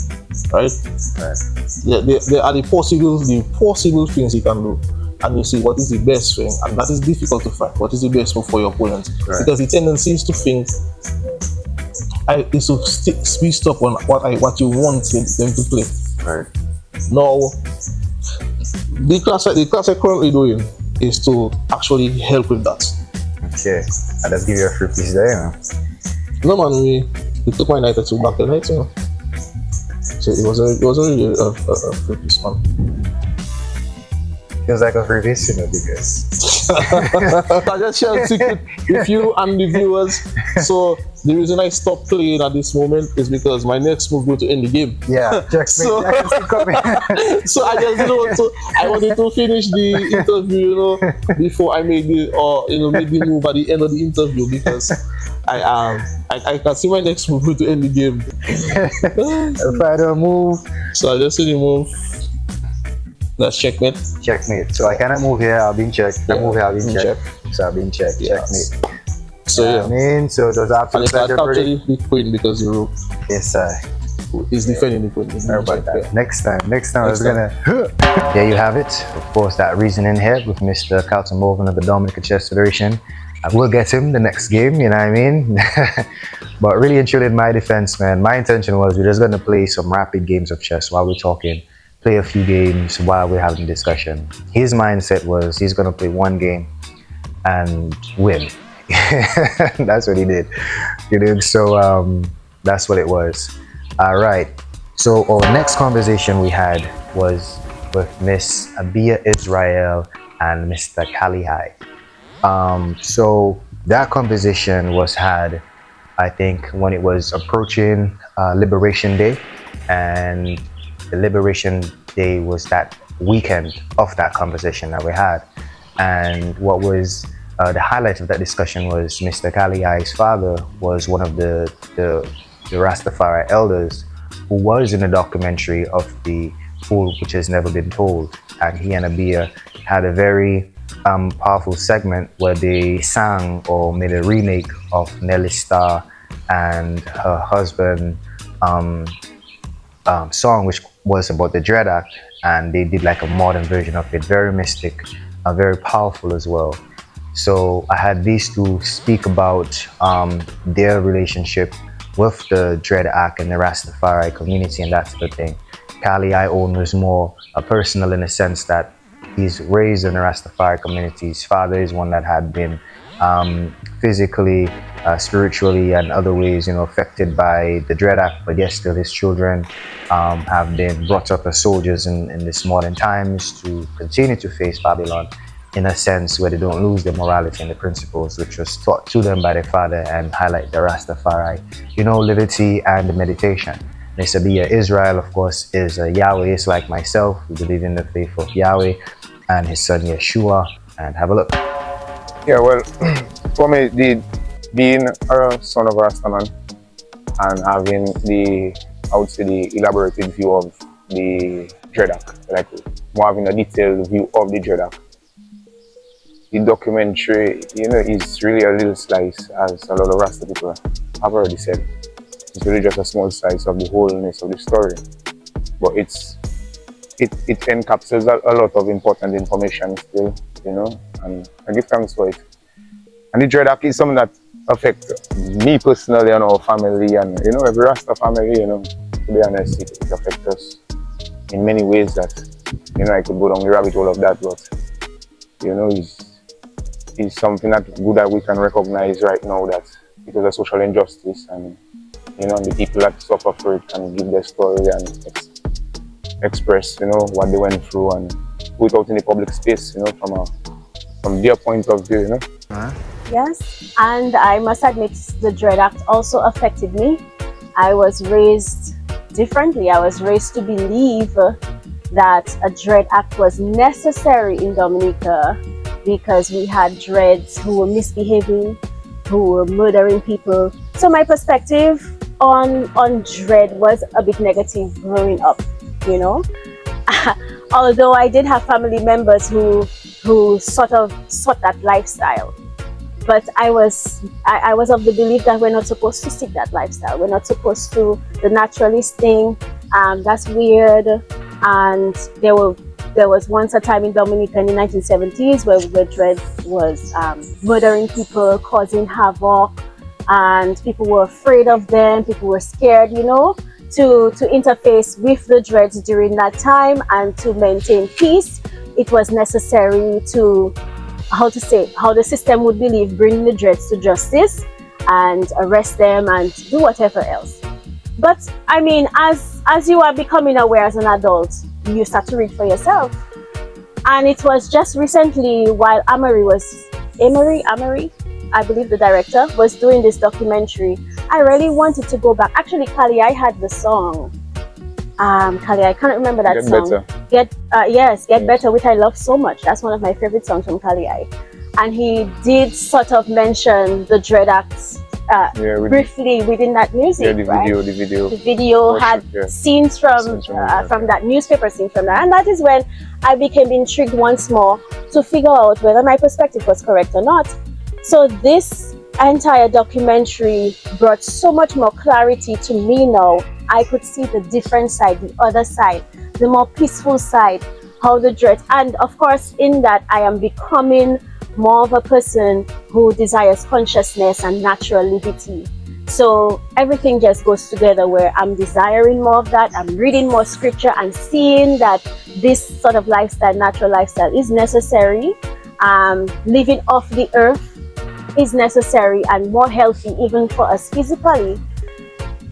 There are the possible things he can do, and you see what is the best thing, and that is difficult to find. What is the best move for your opponent? Because the tendency is to think is to be stuck on what you want them to play. Right. Now, the class I'm currently doing is to actually help with that. Okay, I'll just give you a free piece there, you know. No man, we took my night or two back the night, you know. So it was really a free piece, man. Feels like a free piece, you know, because I just share a secret with you and the viewers. So the reason I stopped playing at this moment is because my next move going to end the game. Yeah, so I just I wanted to finish the interview, you know, before I made the move at the end of the interview, because I can see my next move going to end the game. If I don't move, so I just see the move. That's checkmate. Checkmate. So I cannot move here, I'll be in check. I move here, I'll be in check. So I'll be in check. Yes. Checkmate. So I yeah. mean, so it was And absolute if I pleasure, capture Brady. the queen because Europe Yes, sir. is defending the queen. Sorry about that. Next time I was Next gonna. There you have it. Of course, that reasoning here with Mr. Carlton Morgan of the Dominican Chess Federation. I will get him the next game, you know what I mean? But really and truly, in my defense, man, my intention was we're just gonna play some rapid games of chess while we're talking, play a few games while we're having discussion. His mindset was he's gonna play one game and win. That's what he did. You know, so that's what it was. All right. So our next conversation we had was with Miss Abia Israel and Mr. Kalihai. So that conversation was had, I think, when it was approaching Liberation Day, and the Liberation Day was that weekend of that conversation that we had. And what was the highlight of that discussion was Mr. Kalihai's father was one of the Rastafari elders who was in a documentary of the Fool Which Has Never Been Told, and he and Abia had a very powerful segment where they sang or made a remake of Nelly Starr and her husband song, which was about the Dread Act, and they did like a modern version of it, very mystic, very powerful as well. So I had these two speak about their relationship with the Dread Act and the Rastafari community and that sort of thing. Kalihai Owen was more personal in the sense that he's raised in the Rastafari community. His father is one that had been physically, spiritually, and other ways, affected by the Dread Act, but yet still his children have been brought up as soldiers in this modern times to continue to face Babylon in a sense where they don't lose their morality and the principles which was taught to them by their father and highlight the Rastafari, liberty and meditation. Mr. Abia Israel, of course, is a Yahwehist like myself, who believe in the faith of Yahweh, and his son Yeshua. And have a look. Yeah, well, for me, being a son of a Rastaman and having the elaborated view of the Dread Act, like more having a detailed view of the Dread Act. The documentary, is really a little slice, as a lot of Rasta people have already said. It's really just a small slice of the wholeness of the story. But it encapsulates a lot of important information still, and I give thanks for it. And the Dread Act is something that affects me personally and our family and, every Rasta family, to be honest, it affects us in many ways that, I could go down the rabbit hole of that, but, it's something that good that we can recognize right now that it was a social injustice and, and the people that suffer for it can give their story and express, what they went through and put it out in the public space, from their point of view, Yes, and I must admit the Dread Act also affected me. I was raised differently. I was raised to believe that a Dread Act was necessary in Dominica because we had dreads who were misbehaving, who were murdering people. So my perspective on dread was a bit negative growing up, Although I did have family members who sort of sought that lifestyle. But I was of the belief that we're not supposed to seek that lifestyle. We're not supposed to, the naturalist thing, that's weird. And there was once a time in Dominica in the 1970s where dread was murdering people, causing havoc, and people were afraid of them, people were scared, to interface with the dreads during that time and to maintain peace. It was necessary to, how the system would believe, bring the dreads to justice and arrest them and do whatever else. But I mean, as you are becoming aware as an adult, you start to read for yourself. And it was just recently while Amory, I believe the director, was doing this documentary, I really wanted to go back. Actually, Kalihai had the song. Kalihai, I can't remember that song. Get Better, which I love so much. That's one of my favorite songs from Kalihai. And he did sort of mention the Dread Act briefly within that music. Yeah, the video had scenes from that newspaper scene from that, and that is when I became intrigued once more to figure out whether my perspective was correct or not. So this entire documentary brought so much more clarity to me now. I could see the different side, the other side, the more peaceful side, how the dread. And of course, in that, I am becoming more of a person who desires consciousness and natural liberty. So everything just goes together where I'm desiring more of that. I'm reading more scripture and seeing that this sort of lifestyle, natural lifestyle, is necessary. Living off the earth is necessary and more healthy even for us physically.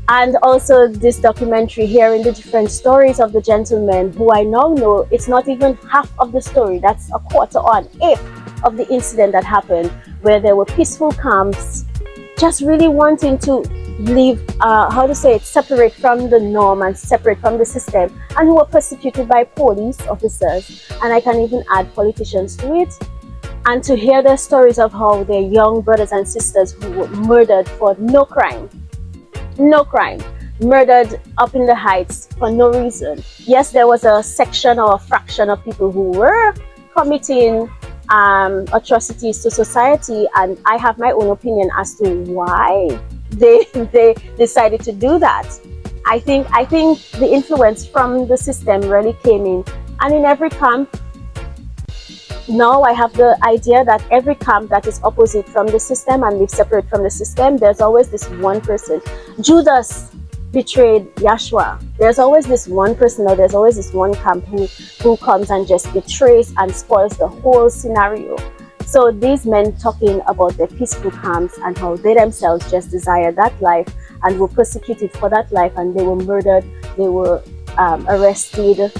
And also this documentary, hearing the different stories of the gentlemen who I now know, it's not even half of the story. That's a quarter or an eighth of the incident that happened, where there were peaceful camps, just really wanting to live, separate from the norm and separate from the system, and who were persecuted by police officers, and I can even add politicians to it. And to hear their stories of how their young brothers and sisters who were murdered for no crime, murdered up in the heights for no reason. Yes, there was a section or a fraction of people who were committing atrocities to society, and I have my own opinion as to why they decided to do that. I think the influence from the system really came in, and in every camp now I have the idea that every camp that is opposite from the system and live separate from the system, there's always this one person. Judas betrayed Yeshua. There's always this one person, or there's always this one camp who comes and just betrays and spoils the whole scenario. So these men talking about their peaceful camps and how they themselves just desire that life and were persecuted for that life, and they were murdered, they were arrested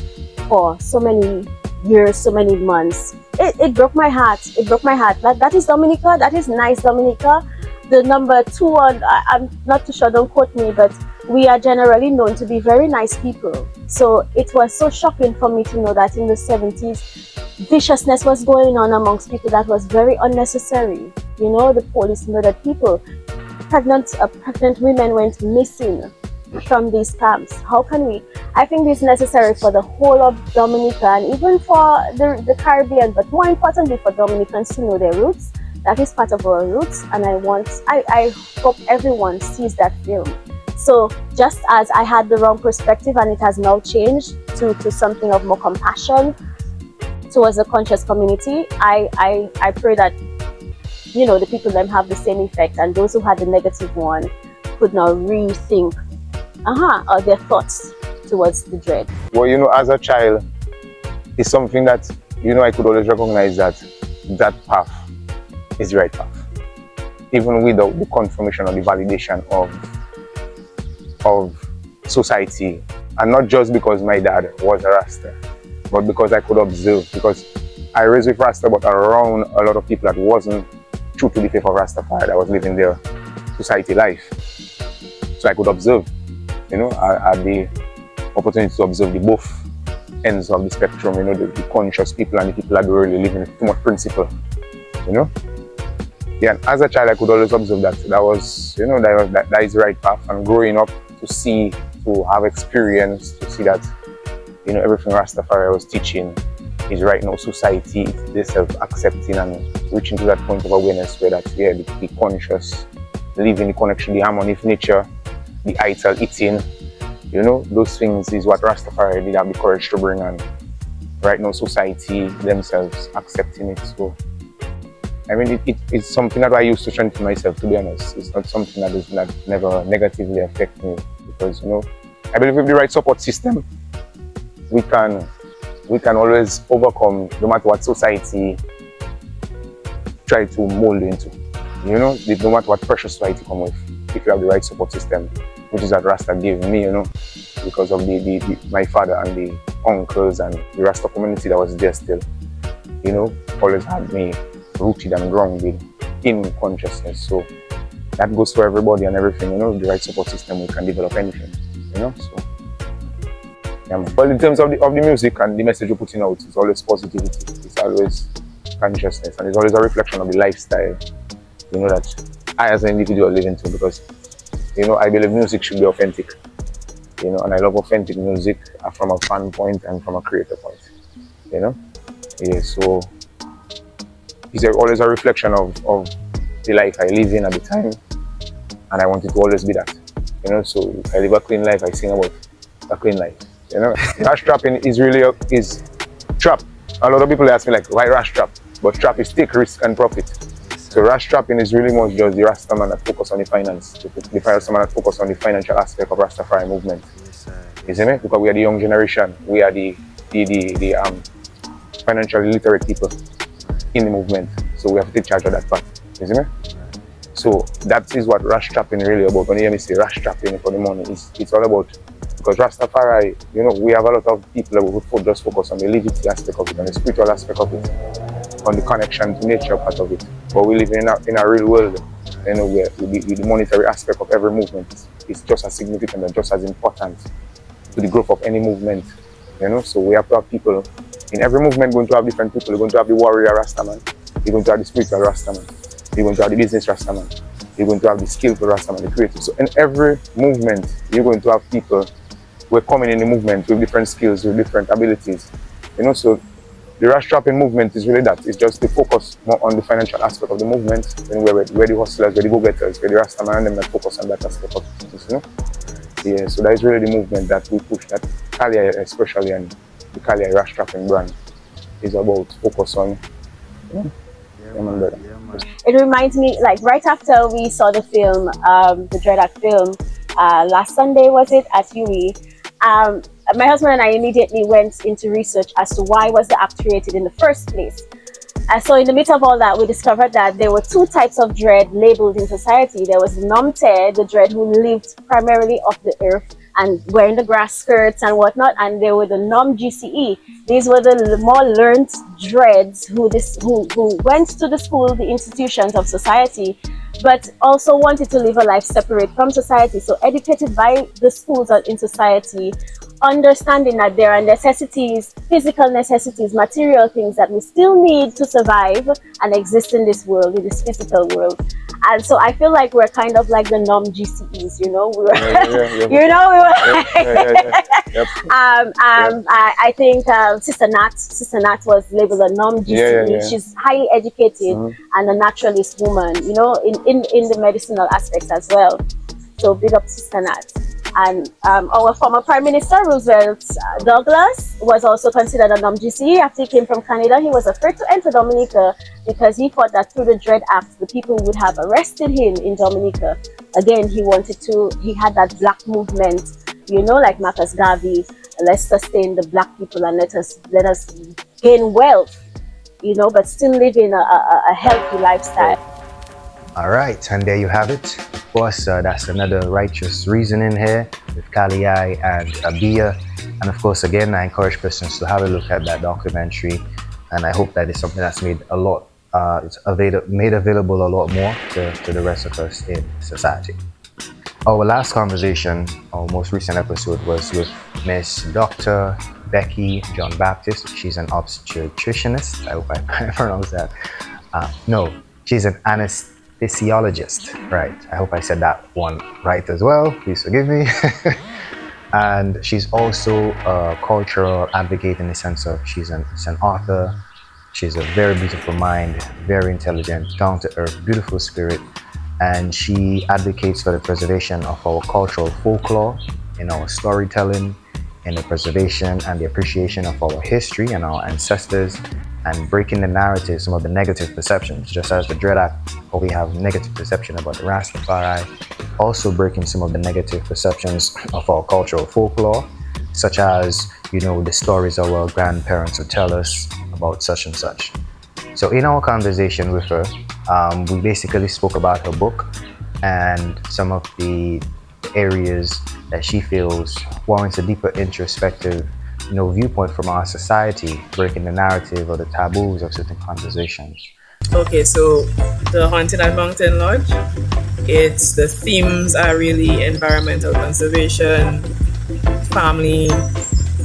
for so many years, so many months. It broke my heart. It broke my heart. That is Dominica. That is nice, Dominica. The number 2, I'm not too sure, don't quote me, but we are generally known to be very nice people. So it was so shocking for me to know that in the 70s, viciousness was going on amongst people that was very unnecessary. You know, the police murdered people. Pregnant women went missing from these camps. How can we? I think it's necessary for the whole of Dominica and even for the Caribbean, but more importantly for Dominicans to know their roots. That is part of our roots, and I hope everyone sees that film. So just as I had the wrong perspective and it has now changed to something of more compassion towards the conscious community, I pray that, you know, the people them have the same effect, and those who had the negative one could now rethink their thoughts towards the dread. Well, you know, as a child, it's something that, you know, I could always recognize that path is the right path, even without the confirmation or the validation of society. And not just because my dad was a Rasta, but because I could observe, because I raised with Rasta, but around a lot of people that wasn't true to the faith of Rastafari, that was living their society life. So I could observe, you know, I had the opportunity to observe the both ends of the spectrum, you know, the conscious people and the people that were really living too much principle, you know. Yeah, and as a child I could always observe that was, you know, that is the right path. And growing up to see, to have experience, to see that, you know, everything Rastafari was teaching is right now society, it's self-accepting and reaching to that point of awareness where that, yeah, the conscious, living the connection, the harmony of nature, the ital eating, you know, those things is what Rastafari did have the courage to bring, and right now society themselves accepting it. So I mean, it's something that I used to strengthen myself, to be honest. It's not something that does not never negatively affect me, because, you know, I believe with the right support system, we can always overcome no matter what society try to mold into. You know, no matter what pressure society come with, if you have the right support system, which is what Rasta gave me, you know, because of my father and the uncles and the Rasta community that was there still, you know, always had me rooted and grounded in consciousness. So that goes for everybody and everything, you know, the right support system, we can develop anything, you know. So yeah. Well, in terms of the music and the message you're putting out, it's always positivity, it's always consciousness, and it's always a reflection of the lifestyle, you know, that I as an individual live into, because, you know, I believe music should be authentic, you know, and I love authentic music from a fan point and from a creator point, you know. Yeah, so it's always a reflection of the life I live in at the time, and I want it to always be that. You know, so if I live a clean life, I sing about a clean life. You know, rash trapping is really is trap. A lot of people ask me like, why rash trap? But trap is take risk and profit. So rash trapping is really much just the Rastaman that focus on the finance, the Rastaman that focus on the financial aspect of Rastafari movement. You see me? Because we are the young generation, we are the financially literate people in the movement. So we have to take charge of that part. You see me? So that is what rash trapping really about. When you hear me say rash trapping for the money, it's all about, because Rastafari, you know, we have a lot of people who just focus on the levity aspect of it, and the spiritual aspect of it, on the connection to nature part of it. But we live in a real world, you know, where the monetary aspect of every movement is just as significant and just as important to the growth of any movement, you know. So we have to have people in every movement. Going to have different people. You're going to have the warrior Rastaman, you're going to have the spiritual Rastaman, you're going to have the business Rastaman, you're going to have the skillful Rastaman, the creative. So in every movement, you're going to have people who are coming in the movement with different skills, with different abilities, you know. So the rash trapping movement is really that. It's just to focus more on the financial aspect of the movement, and where the hustlers, where the go-getters, where the Rastaman and them that focus on that aspect of things, you know. Yeah, so that is really the movement that we push, that Kalia especially, and the Kalia rash trapping brand is about focus on. Yeah. It reminds me, like right after we saw the film, the Dread Act film, last Sunday was it, at UE, my husband and I immediately went into research as to why was the act created in the first place. So in the midst of all that, we discovered that there were two types of dread labeled in society. There was Nomte, the dread who lived primarily off the earth and wearing the grass skirts and whatnot, and there were the GCE. These were the more learned dreads who went to the school, the institutions of society, but also wanted to live a life separate from society. So educated by the schools in society, understanding that there are necessities, physical necessities, material things that we still need to survive and exist in this world, in this physical world. And so I feel like we're kind of like the GCEs, you know. We were, you know, we were. I think Sister Nat was labeled a GCE. She's highly educated and a naturalist woman, you know, in the medicinal aspects as well. So big up Sister Nat. And our former Prime Minister, Roosevelt Douglas, was also considered a GCE. After he came from Canada, he was afraid to enter Dominica because he thought that through the Dread Act, the people would have arrested him in Dominica. Again, he had that black movement, you know, like Marcus Garvey, let's sustain the black people and let us gain wealth, you know, but still live in a healthy lifestyle. All right, and there you have it. Of course, that's another righteous reasoning here with Kaliai and Abia. And of course, again, I encourage persons to have a look at that documentary. And I hope that it's something that's made a lot, made available a lot more to the rest of us in society. Our last conversation, our most recent episode, was with Miss Dr. Becky John Baptist. She's an obstetricianist. I hope I pronounced that. No, she's an anesthesiologist, right? I hope I said that one right as well. Please forgive me. And she's also a cultural advocate in the sense of she's an author. She's a very beautiful mind, very intelligent, down-to-earth, beautiful spirit. And she advocates for the preservation of our cultural folklore, in our storytelling, in the preservation and the appreciation of our history and our ancestors, and breaking the narrative, some of the negative perceptions, just as the Dread Act, where we have negative perception about the Rastafari, also breaking some of the negative perceptions of our cultural folklore, such as, you know, the stories our grandparents would tell us about such and such. So in our conversation with her, we basically spoke about her book and some of the areas that she feels warrants a deeper introspective, you know, viewpoint from our society, breaking the narrative or the taboos of certain conversations. Okay, so the Haunted at Mountain Lodge, the themes are really environmental conservation, family,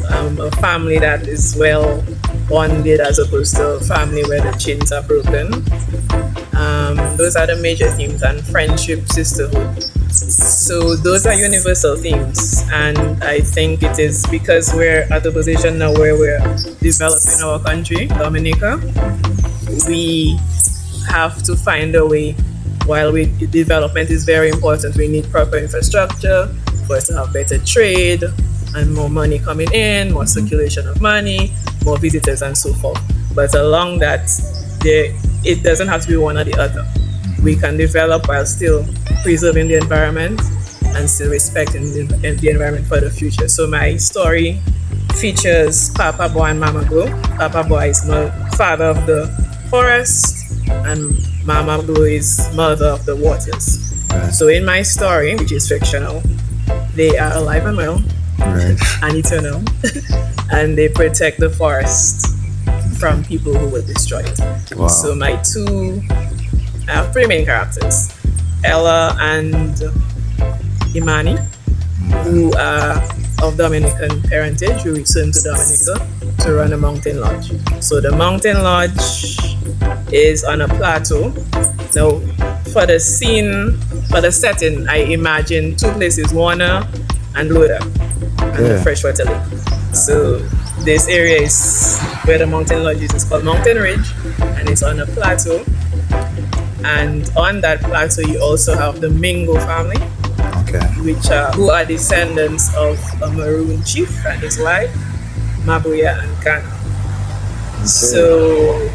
a family that is well bonded as opposed to a family where the chains are broken. Those are the major themes, and friendship, sisterhood. So those are universal themes, and I think it is because we're at a position now where we're developing our country, Dominica, we have to find a way while development is very important, we need proper infrastructure for us to have better trade and more money coming in, more circulation of money, more visitors and so forth. But along that, it doesn't have to be one or the other. We can develop while still preserving the environment and still respecting the environment for the future. So my story features Papa Boy and Mama Go. Papa Boy is father of the forest and Mama Go is mother of the waters. Right. So in my story, which is fictional, they are alive and well and eternal and they protect the forest from people who will destroy it. Wow. So my I have three main characters, Ella and Imani, who are of Dominican parentage, who returned to Dominica to run a mountain lodge. So the mountain lodge is on a plateau. Now, for the setting, I imagine two places, Warner and Loda, and the freshwater lake. So this area is where the mountain lodge is. It's called Mountain Ridge, and it's on a plateau. And on that plateau, you also have the Mingo family, who are descendants of a Maroon chief and his wife, Mabuya and Ghana. So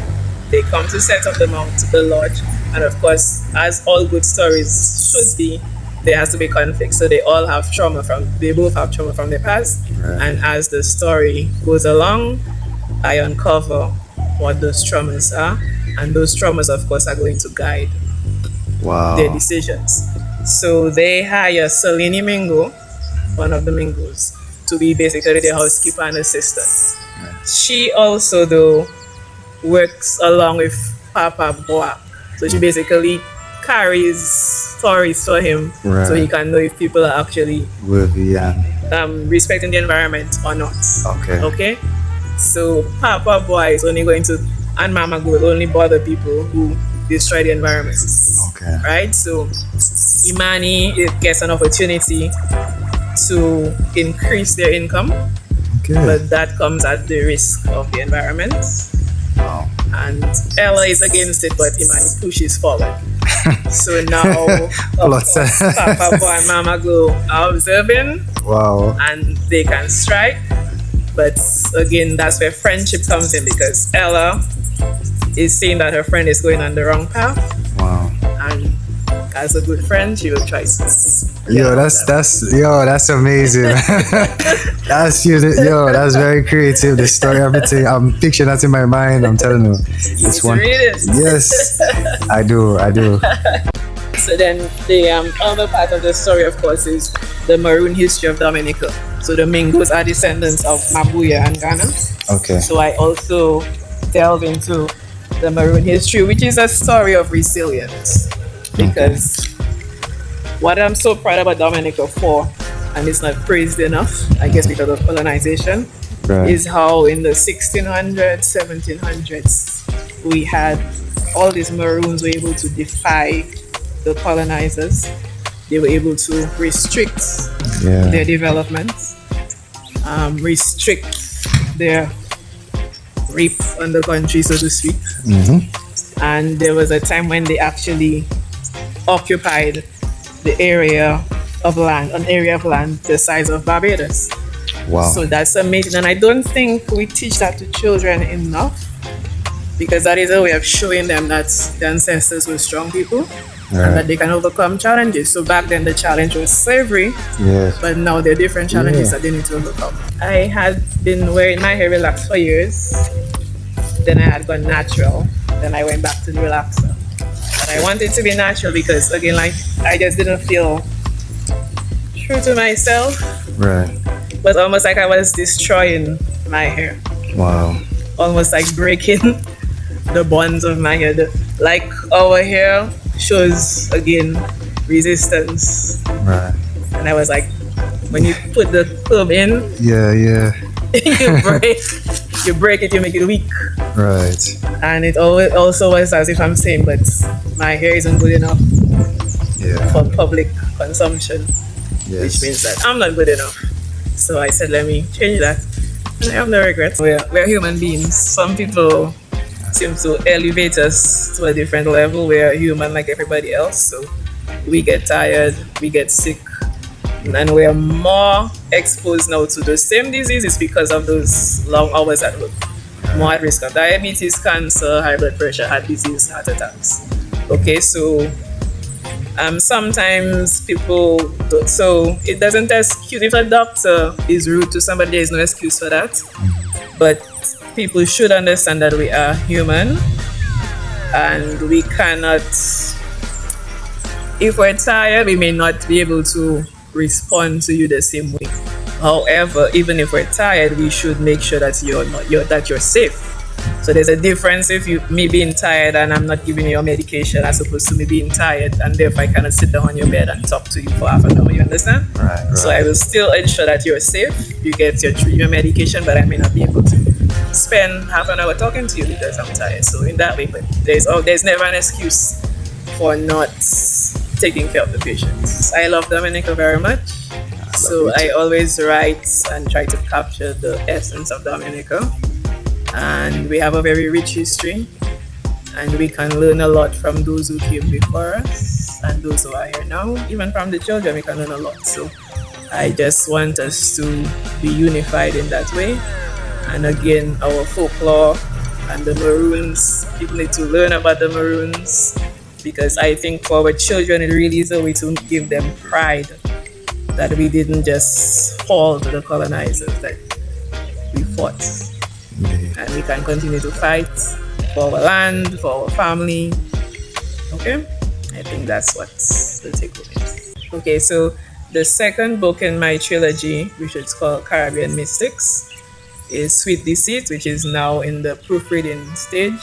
they come to set up the lodge, and of course, as all good stories should be, there has to be conflict. So they both have trauma from their past, and as the story goes along, I uncover what those traumas are, and those traumas, of course, are going to guide their decisions. So they hire Selene Mingo, one of the Mingos, to be basically the housekeeper and assistant. She also, though, works along with Papa Boa. So she basically carries stories for him so he can know if people are actually respecting the environment or not. Okay? So Papa Boa is only going to, and Mama Go will only bother people who destroy the environment. Right? So Imani gets an opportunity to increase their income, but that comes at the risk of the environment. And Ella is against it, but Imani pushes forward. So now, of course, Papa Boy and Mama Go are observing, and they can strike. But again, that's where friendship comes in, because Ella is saying that her friend is going on the wrong path. And as a good friend, she will try to. That's amazing. That's very creative. The story, everything. I'm picturing that in my mind. I'm telling you, it's one. Read it. Yes, I do. So then the other part of the story, of course, is the maroon history of Dominica. So the Mingos are descendants of Mabuya and Ghana. So I also delve into the maroon history, which is a story of resilience. Because what I'm so proud about Dominica for, and it's not praised enough, I guess because of colonization, is how in the 1600s, 1700s, we had all these Maroons were able to defy the colonizers. They were able to restrict their development, restrict their rape on the country, so to speak. And there was a time when they actually occupied an area of land the size of Barbados. So that's amazing, and I don't think we teach that to children enough, because that is a way of showing them that the ancestors were strong people and that they can overcome challenges. So back then the challenge was slavery, but now there are different challenges that they need to overcome. I had been wearing my hair relaxed for years, then I had gone natural, then I went back to the relaxer. But I wanted to be natural because, again, like, I just didn't feel true to myself. It was almost like I was destroying my hair. Almost like breaking the bonds of my hair. Like our hair shows, again, resistance. And I was like, when you put the comb in, you break it, you make it weak. And it also was as if I'm saying, but my hair isn't good enough for public consumption, which means that I'm not good enough. So I said, let me change that. And I have no regrets. We're human beings. Some people seems to elevate us to a different level. We're human like everybody else, so we get tired, we get sick, and we're more exposed now to the same diseases because of those long hours at work. More at risk of diabetes, cancer, high blood pressure, heart disease, heart attacks. Okay, so sometimes people, so it doesn't excuse, if a doctor is rude to somebody, there is no excuse for that. But people should understand that we are human and we cannot, if we're tired, we may not be able to respond to you the same way. However, even if we're tired, we should make sure that you're safe. So there's a difference if me being tired and I'm not giving you your medication as opposed to me being tired and therefore I cannot sit down on your bed and talk to you for half an hour, you understand? Right. So I will still ensure that you're safe, you get your medication, but I may not be able to spend half an hour talking to you because I'm tired. So in that way, but there's never an excuse for not taking care of the patients. I love Dominica very much. So I always write and try to capture the essence of Dominica. And we have a very rich history, and we can learn a lot from those who came before us and those who are here now. Even from the children, we can learn a lot. So I just want us to be unified in that way. And again, our folklore and the Maroons, people need to learn about the Maroons, because I think for our children, it really is a way to give them pride that we didn't just fall to the colonizers, that we fought. And we can continue to fight for our land, for our family. Okay? I think that's what the takeaway is. Okay, so the second book in my trilogy, which is called Caribbean Mystics, is Sweet Deceit, which is now in the proofreading stage.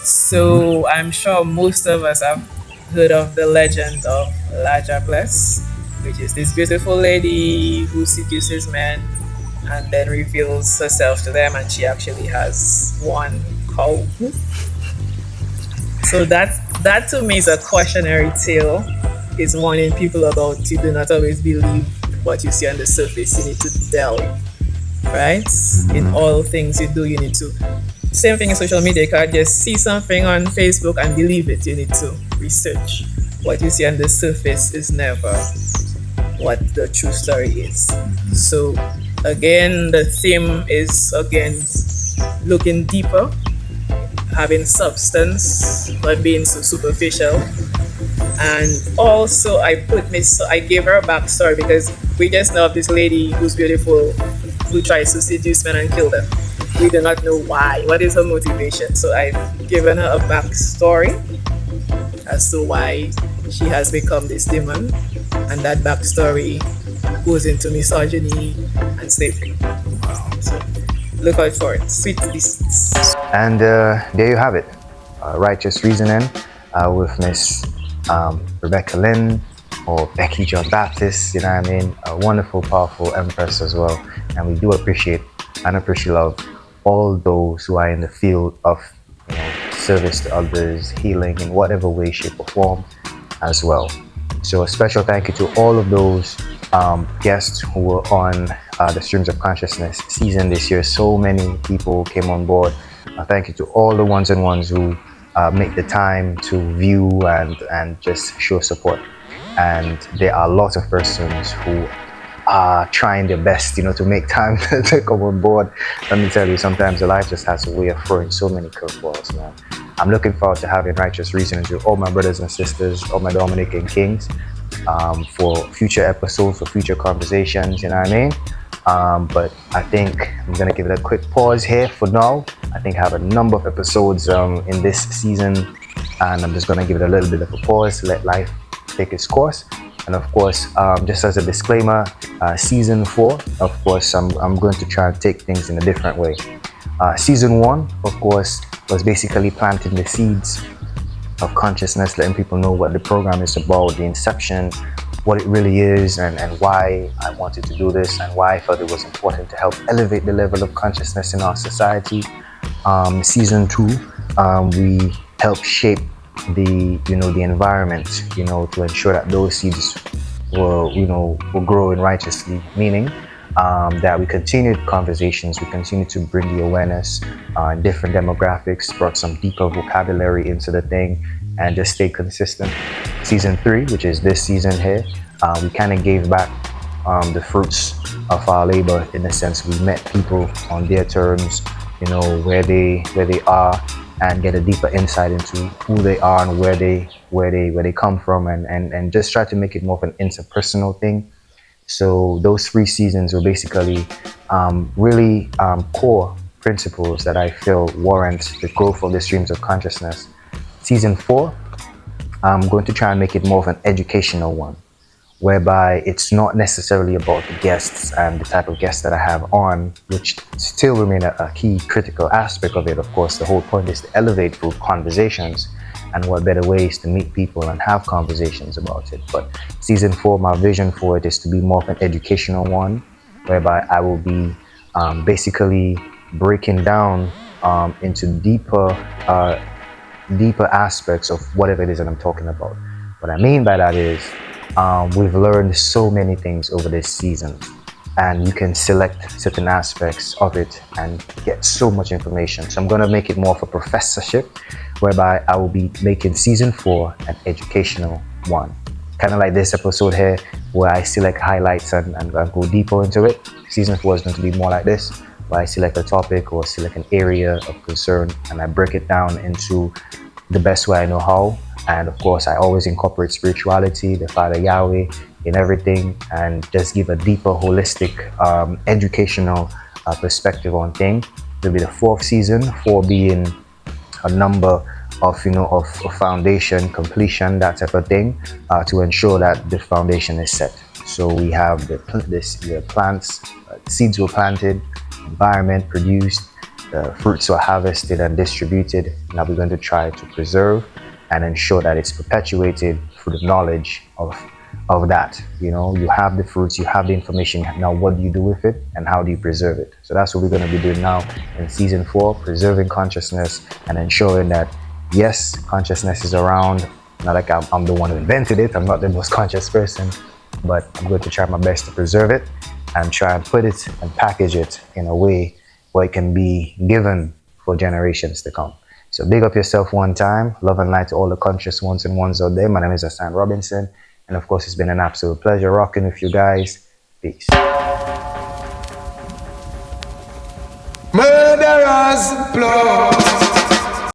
So I'm sure most of us have heard of the legend of Laja Bless, which is this beautiful lady who seduces men and then reveals herself to them, and she actually has one cow. So that to me is a cautionary tale. It's warning people about you do not always believe what you see on the surface. You need to delve, right? In all things you do, you need to. Same thing in social media. You can't just see something on Facebook and believe it. You need to research. What you see on the surface is never what the true story is. So again, the theme is again looking deeper, having substance, not being so superficial. And also I gave her a backstory because we just know of this lady who's beautiful, who tries to seduce men and kill them. We do not know why. What is her motivation? So I've given her a backstory as to why she has become this demon, and that backstory goes into misogyny and slavery. So look out for it. Sweet Deceit. And there you have it. Righteous Reasoning with Miss Rebecca Lynn, or Becky John Baptist, you know what I mean? A wonderful, powerful empress as well. And we do appreciate and love all those who are in the field of service to others, healing in whatever way, shape or form as well. So a special thank you to all of those guests who were on the Streams of Consciousness season this year. So many people came on board. Thank you to all the ones and ones who make the time to view and just show support. And there are lots of persons who are trying their best, to make time to come on board. Let me tell you, sometimes the life just has a way of throwing so many curveballs, man. I'm looking forward to having Righteous Reasonings with all my brothers and sisters, all my Dominican Kings, for future episodes, for future conversations, you know what I mean? But I think I'm gonna give it a quick pause here for now. I think I have a number of episodes in this season, and I'm just gonna give it a little bit of a pause to let life take its course. And of course, just as a disclaimer, season 4, of course, I'm going to try and take things in a different way. Season 1, of course, was basically planting the seeds of consciousness, letting people know what the program is about, the inception, what it really is, and why I wanted to do this, and why I felt it was important to help elevate the level of consciousness in our society. Season 2, we helped shape the environment, to ensure that those seeds will growing righteously, meaning that we continued conversations, we continued to bring the awareness on different demographics, brought some deeper vocabulary into the thing, and just stay consistent. Season 3, which is this season here, we kind of gave back the fruits of our labor, in the sense we met people on their terms, you know, where they are, and get a deeper insight into who they are and where they come from, and just try to make it more of an interpersonal thing. So those 3 seasons were basically really core principles that I feel warrant the growth of the streams of consciousness. Season 4, I'm going to try and make it more of an educational one, whereby it's not necessarily about the guests and the type of guests that I have on, which still remain a key critical aspect of it. Of course, the whole point is to elevate through conversations, and what better ways to meet people and have conversations about it. But season 4, my vision for it is to be more of an educational one, whereby I will be basically breaking down into deeper aspects of whatever it is that I'm talking about. What I mean by that is we've learned so many things over this season, and you can select certain aspects of it and get so much information. So I'm going to make it more of a professorship, whereby I will be making season 4 an educational one. Kind of like this episode here, where I select highlights and go deeper into it. Season 4 is going to be more like this, where I select a topic or select an area of concern, and I break it down into the best way I know how. And of course, I always incorporate spirituality, the Father Yahweh in everything, and just give a deeper, holistic, educational perspective on things. It'll be the 4th season, 4 being a number of, of foundation, completion, that type of thing, to ensure that the foundation is set. So we have the plants, seeds were planted, environment produced, the fruits were harvested and distributed. Now we're going to try to preserve and ensure that it's perpetuated through the knowledge of that. You have the fruits, you have the information. Now what do you do with it, and how do you preserve it? So that's what we're going to be doing now in season 4, preserving consciousness and ensuring that, yes, consciousness is around. Not like I'm the one who invented it, I'm not the most conscious person, but I'm going to try my best to preserve it and try and put it and package it in a way where it can be given for generations to come. So big up yourself one time. Love and light to all the conscious ones and ones out there. My name is Hassan Robinson. And of course, it's been an absolute pleasure rocking with you guys. Peace. Murderers blood.